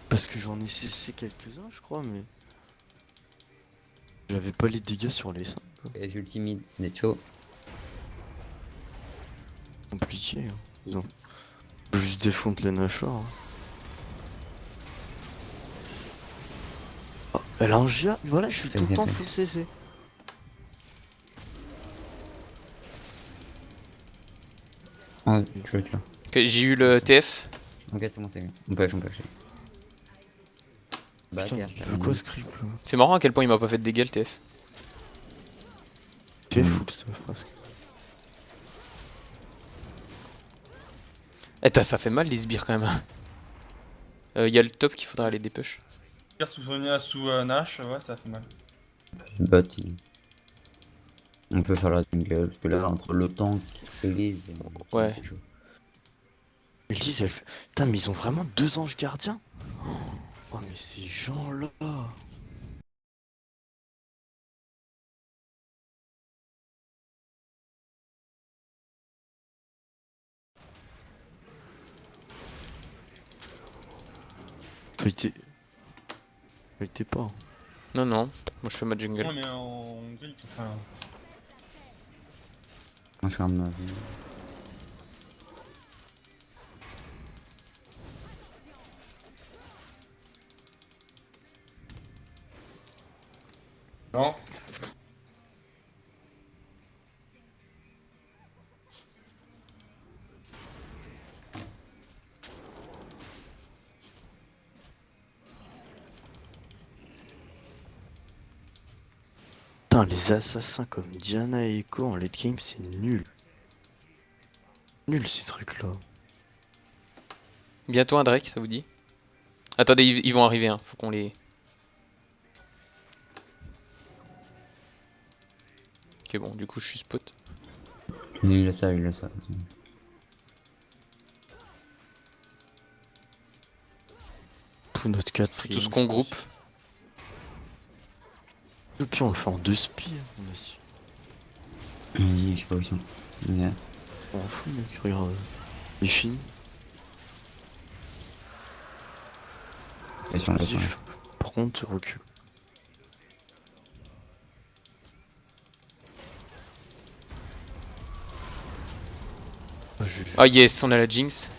Parce que j'en ai cessé quelques-uns, je crois, mais. J'avais pas les dégâts sur les 5. Et j'ultimide Necho. Compliqué, hein. Disons. Faut juste défendre les nachoirs. Hein. Oh, elle a un GA. Voilà, je suis Fais tout le temps gaffe. full CC. Ah, tu le tues. Ok, j'ai eu le TF. Ok, c'est bon, c'est bon. On peut acheter. Bah, Putain, ok, il veut quoi ce creep là? C'est marrant à quel point il m'a pas fait de dégâts le TF. T'es Hmm. full stuff presque. Eh, ça fait mal les sbires quand même. Y a le top qu'il faudra aller dépush. Tire sous Sonia, sous Nash, ouais, ça fait mal. Bot. On peut faire la jungle, parce que là, entre le tank et les. Ouais. c'est chaud. Elise, elle fait. Putain, mais ils ont vraiment 2 anges gardiens? Oh, mais ces gens-là. T'es pas. Hein. Non, non, moi je fais ma jungle. Non, mais en grille, enfin. On fait un Non. Putain, les assassins comme Diana et Echo en late game, c'est nul. Nul ces trucs-là. Bientôt un Drake, ça vous dit? Attendez, ils vont arriver, hein. Faut qu'on les. Ok, bon, du coup, je suis spot. Il le savent, il le savent. Pour notre 4 Faut tous qu'on groupe. Et puis on le fait en 2 spies, hein, on a su. Vas-y, je sais pas où ils sont. Yeah. On s'en fout, mec, regarde. Il est fini. Ils sont là, ils Vas-y, sont là. Par contre, tu recules. Ah, Ah yes, on a la Jinx.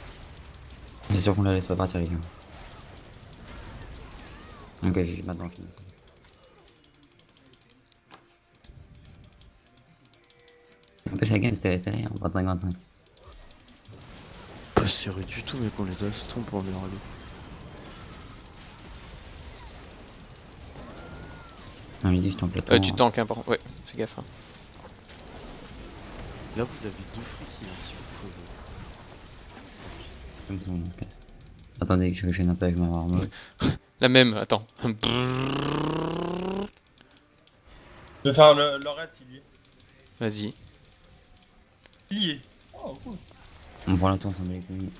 C'est sûr qu'on la laisse pas partir, les gars. Ok, j'ai maintenant fini. En fait, la game, c'est serré, hein, 25-25. Pas serré du tout, mec, on les a stomp pour en aller. Non, il dit, je t'en plaît. Tu tankes, hein, par contre. Ouais, fais gaffe. Hein. Là, vous avez 2 frikis, hein, si vous pouvez. Comme ça, on en casse. Attendez, je chaîne un peu avec ma armor. La même, attends. Je vais faire le raid s'il y est. Vas-y. Il y est. Oh, cool. On prend la tour ensemble avec lui.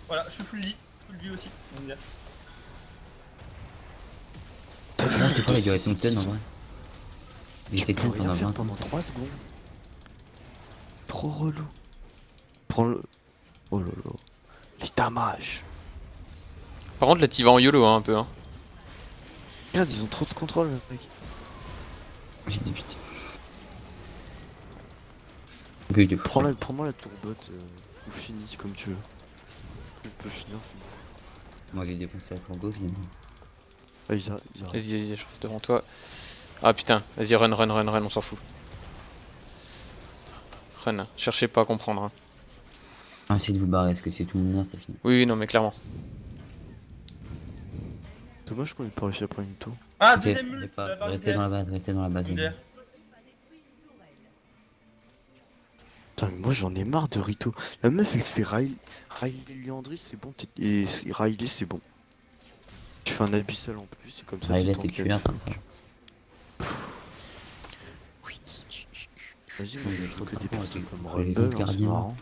Voilà, je suis full lit. Full lit aussi. On y est. T'as vu, Ah, c'était quoi la durée de ton ton stun en vrai? Il était stun pendant 20 ans. pendant 3 secondes. Trop relou. Prends le. Oh là là. Les damages. Par contre, là, t'y vas en YOLO, hein, un peu. Hein. Regarde, ils ont trop de contrôle, mec. J'ai dit putain. Puis du coup. Prends-moi la tourbotte ou finis comme tu veux. Je peux finir. Moi j'ai dépensé la tour gauche, mais bon. Ah, ils arrivent. Vas-y, je reste devant toi. Ah putain, vas-y, run, on s'en fout. Run, cherchez pas à comprendre. Hein. Essayez de vous barrer, parce que si tout le monde vient, c'est fini. Oui, non, mais clairement. Dommage qu'on ait pas réussi à prendre une tour. Ah, Ok, deuxième minute. restez dans la base, restez dans la base. MDR. Putain, mais moi j'en ai marre de Rito. La meuf elle fait Riley Liandry, c'est bon. Et Riley, c'est bon. Tu fais un abyssal en plus, c'est comme ça. Riley, t'es c'est tranquille. cuir, ça me fait. Vas-y, Oui, moi je je joue que trouve des pas personnes qu'on comme va les Rumble, autres hein, c'est gardiens. marrant.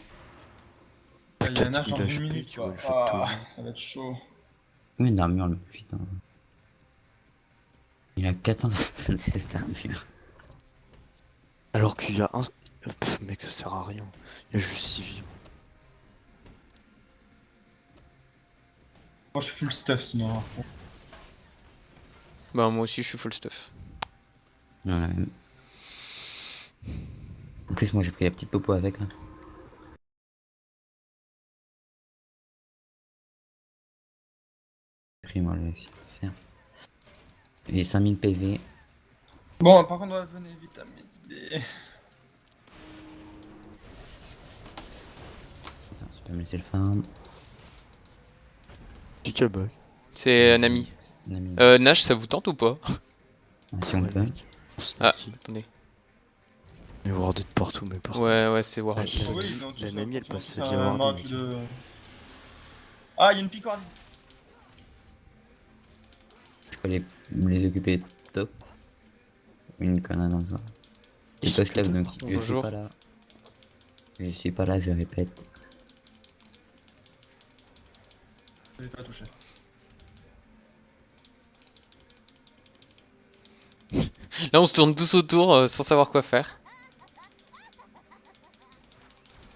Il y a un Nash 4000 dans une HP, minute tu quoi. vois, je fais Ah, tout. ça va être chaud. Combien d'armure, le putain? Il a 476 d'armure. Alors qu'il y a un. Pff, mec, ça sert à rien. Il y a juste 6 vies. Moi je suis full stuff sinon. Bah, moi aussi, je suis full stuff. Non, la même. En plus, moi j'ai pris la petite popo avec là. J'ai pris moi le réussir à faire. J'ai 5000 PV. Bon, par contre, venez vite à m'aider. Ça peut me laisser le farm. Picabug. C'est Nami. L'ami. Nash, ça vous tente ou pas? Si on peut. Ah, attendez. Mais warded partout, mais partout. Ouais, c'est War. Ah, Oh, si. oui, ils ont tous La ça. Nami, elle Ils ont passe tous sa vie un à warder, miracle mec. de- Ah, il y a une piquard. Je peux les occuper top. Une conne dans le corps. Ils C'est sont pas stable que deux, donc par je contre. suis Bonjour. pas là. Je suis pas là, je répète. Je l'ai pas touché. Là, on se tourne tous autour sans savoir quoi faire.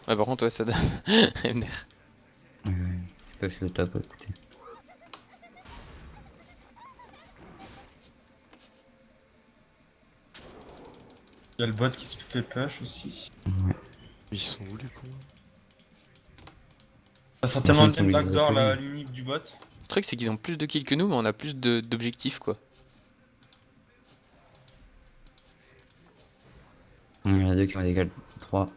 Ouais, par contre, ouais, ça donne. MDR. Je peux le top, écoutez. Il y a le bot qui se fait push aussi. Ils sont où les cons? Ça sort tellement de Ils sont les backdoor la accolés. ligne du bot. Le truc, c'est qu'ils ont plus de kills que nous, mais on a plus d'objectifs, quoi. Il y en a deux qui ont dégal 3.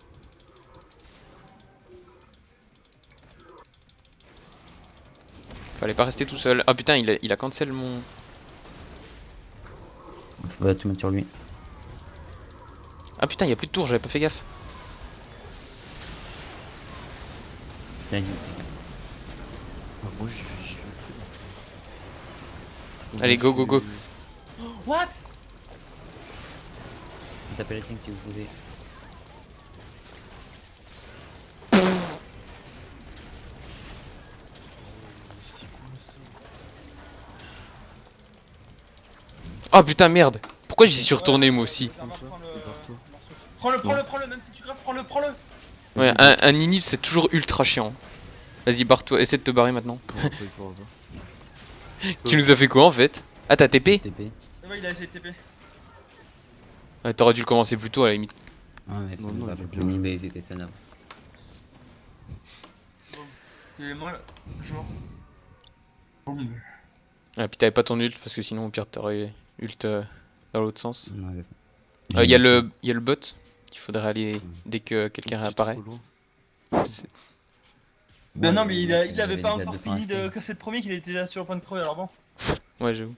Fallait pas rester tout seul. Ah putain, il a cancel mon. Faut pas tout mettre sur lui. Ah putain, il y a plus de tours, j'avais pas fait gaffe. Tiens, Ah, moi j'y vais. Allez, go, go, go. What? tapez la tank si vous pouvez. C'est quoi ça? Ah putain, merde. Pourquoi j'y suis retourné moi aussi? Comme ça, et barre-toi. Prends-le, même si tu graves, prends-le. Ouais, un inhib c'est toujours ultra chiant. Vas-y, barre-toi, essaie de te barrer maintenant. Il pourra pas. Tu nous as fait quoi en fait? Ah, t'as TP? TP. Ouais, il a essayé de TP. T'aurais dû le commencer plus tôt à la limite. Ah ouais, Non, c'est non, pas il est pour bien. le mid c'était stun avant. C'est moi le joueur. Boum. Ah, puis t'avais pas ton ult parce que sinon au pire t'aurais ult dans l'autre sens. Non, j'avais pas. Y a le bot qu'il faudrait aller dès que quelqu'un T'es réapparaît. trop loin. C'est- Ben non, mais il avait j'avais pas déjà encore 200 fini de HP. casser le premier qu'il était là sur le point de crever alors bon. Ouais, j'avoue.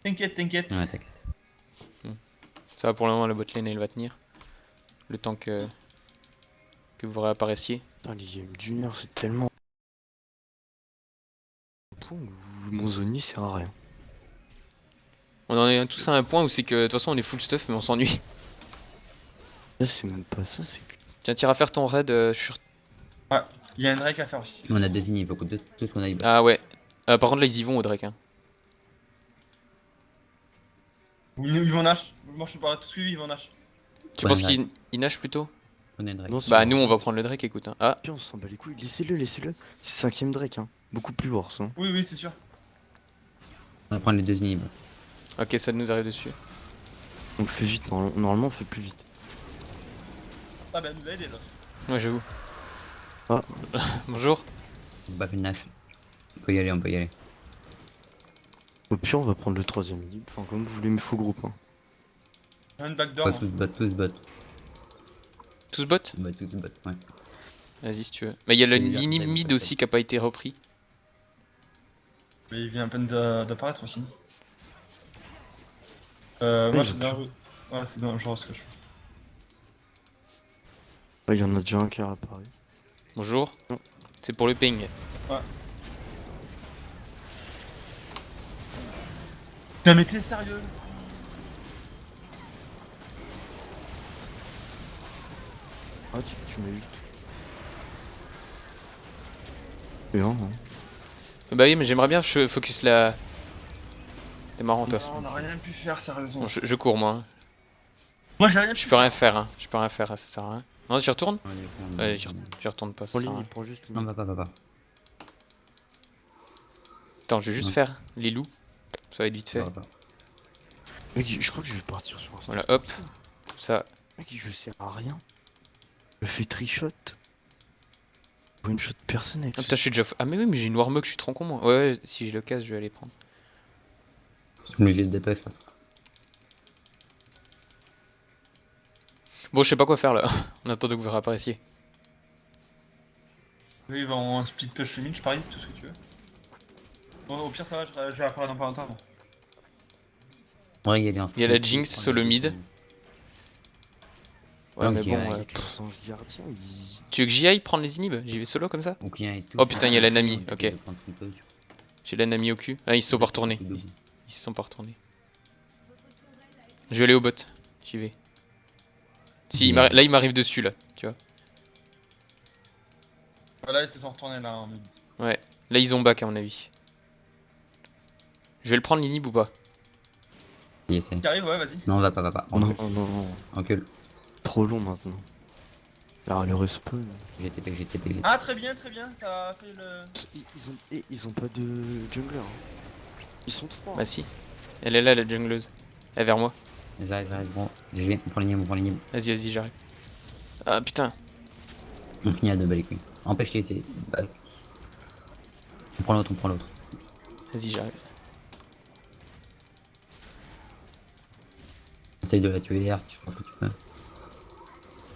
T'inquiète. Ouais, t'inquiète. Ça va pour le moment, la bot lane elle va tenir. Le temps que vous réapparaissiez. Putain, les game junior, c'est tellement. Un point où mon zonier sert à rien. On en est tous à un point où c'est que de toute façon on est full stuff mais on s'ennuie. Là, c'est même pas ça, c'est que. Tiens, tire à faire ton raid sur. Il y a un Drake à faire aussi. On a deux inhibs, faut que tout ce qu'on aille. Ah ouais. Par contre là ils y vont au Drake. Hein. Ils vont Nash. Moi je suis pas tout suivi, ils vont Nash. Tu Ouais, penses Drake. qu'ils nagent plutôt? Prenez le Drake. Non, c'est Bah bon. nous on va prendre le Drake, écoute. Hein. Ah, Puis on s'en bat les couilles, laissez-le. C'est 5ème Drake, hein. Beaucoup plus worse, hein. Oui, c'est sûr. On va prendre les deux inhibs. ok, ça nous arrive dessus. On le fait vite, normalement on fait plus vite. Ah bah elle nous a aidé l'autre. Ouais, j'avoue. Ah. Bonjour. On va faire une nage. On peut y aller, on peut y aller. Au pire, on va prendre le troisième libre. Enfin, comme vous voulez, mais faut groupe. Hein. Il y a une On backdoor. va Hein. tous bot, tous bot. Tous bot? On va tous bot, ouais. Vas-y si tu veux. Mais il y a le Je vais lui dire ligne que ça mid va aussi qui a pas été repris. Mais il vient à peine d'apparaître aussi. Oui, Moi ils c'est ont dangereux. Ouais, c'est dangereux ce que je fais. Ah, il y en a déjà un qui a apparu. Bonjour. Non. C'est pour le ping. Putain, mais t'es sérieux? Ah, tu m'as eu. Et non, hein. Bah oui mais j'aimerais bien focus la... T'es marrant toi. Non, on a rien pu faire sérieusement. Bon, je cours moi. Hein. Moi j'ai rien pu Je peux rien faire hein. Je peux rien faire, ça sert à rien. Non j'y retourne? Allez, Allez j'y retourne pas, ça Prends sert à ligne, rien. prends juste Non, ligne. va. Attends je vais juste Ouais. faire les loups. Ça va être vite fait. Va pas. Mec, je crois que je vais partir sur un Voilà hop. Ça. Mec, je sers à rien. Je fais trichot. Pour une shot personne avec Ah putain je suis déjà... Ah mais oui mais j'ai une Warmog, je suis trop con moi. Ouais si j'ai le casse je vais aller prendre. Je suis obligé de DPS parce que. Bon je sais pas quoi faire là. On attend que vous réapparaissiez. Oui, bah on split push le mid, je parie, tout ce que tu veux. Bon, au pire ça va, je vais apparaître dans pas longtemps. Ouais, il y a Il y a la Jinx solo mid. Ouais Donc, mais il y a- bon... il y a Avec leurs anges gardiens, ils... Tu veux que j'y aille prendre les inhibs? J'y vais solo comme ça? Donc, il y a tout. Oh, putain, il y a la Nami, On ok. essaie de prendre ce qu'on peut, tu vois. J'ai la Nami au cul. Ah ils se sont pas retournés. C'est tout Ils se sont pas retournés. Je vais aller au bot. J'y vais. Si, là il m'arrive dessus là, tu vois. Voilà, ils se sont retournés là en mid. Ouais. Là ils ont back à mon avis. Je vais le prendre l'inhib ou pas? Il essaie. Qui arrive, ouais, vas-y. Non, va pas. Non, non. Recule. Trop long maintenant. Là, le respawn. GTP. Ah, très bien, ça a fait le. Ils ont pas de jungler. Hein. Ils sont trois. Bah si. Elle est là la jungleuse. Elle est vers moi. J'arrive, gros. GG, on prend l'inhibe. Vas-y, j'arrive. Ah putain. On finit à deux balles les couilles. Empêche-les, c'est. Bah. On prend l'autre. Vas-y, j'arrive. Essaye de la tuer hier, tu penses que tu peux.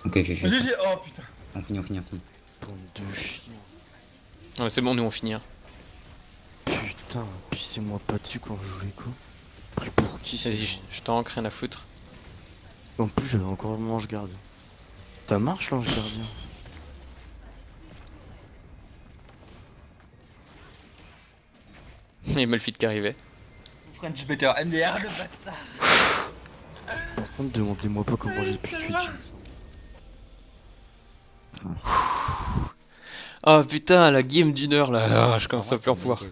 Ok, GG. GG, oh putain. On finit. Bande de chiens. Ouais, c'est bon, nous on finit. Hein. Putain, pissez-moi pas dessus quand je joue les coups. Pris pour qui c'est Vas-y, je t'en rien à foutre. En plus, j'avais encore le l'ange gardien. Ça marche l'ange gardien? Il y a Malphite qui arrivait. French better, MDR le bâtard. Par contre, demandez-moi pas comment j'ai pu tuer Jinx. Oh putain, la game d'une heure là. Ah, je commence à plus en pouvoir.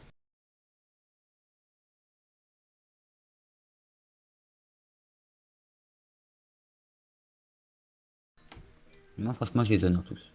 Non, franchement, je les honore tous.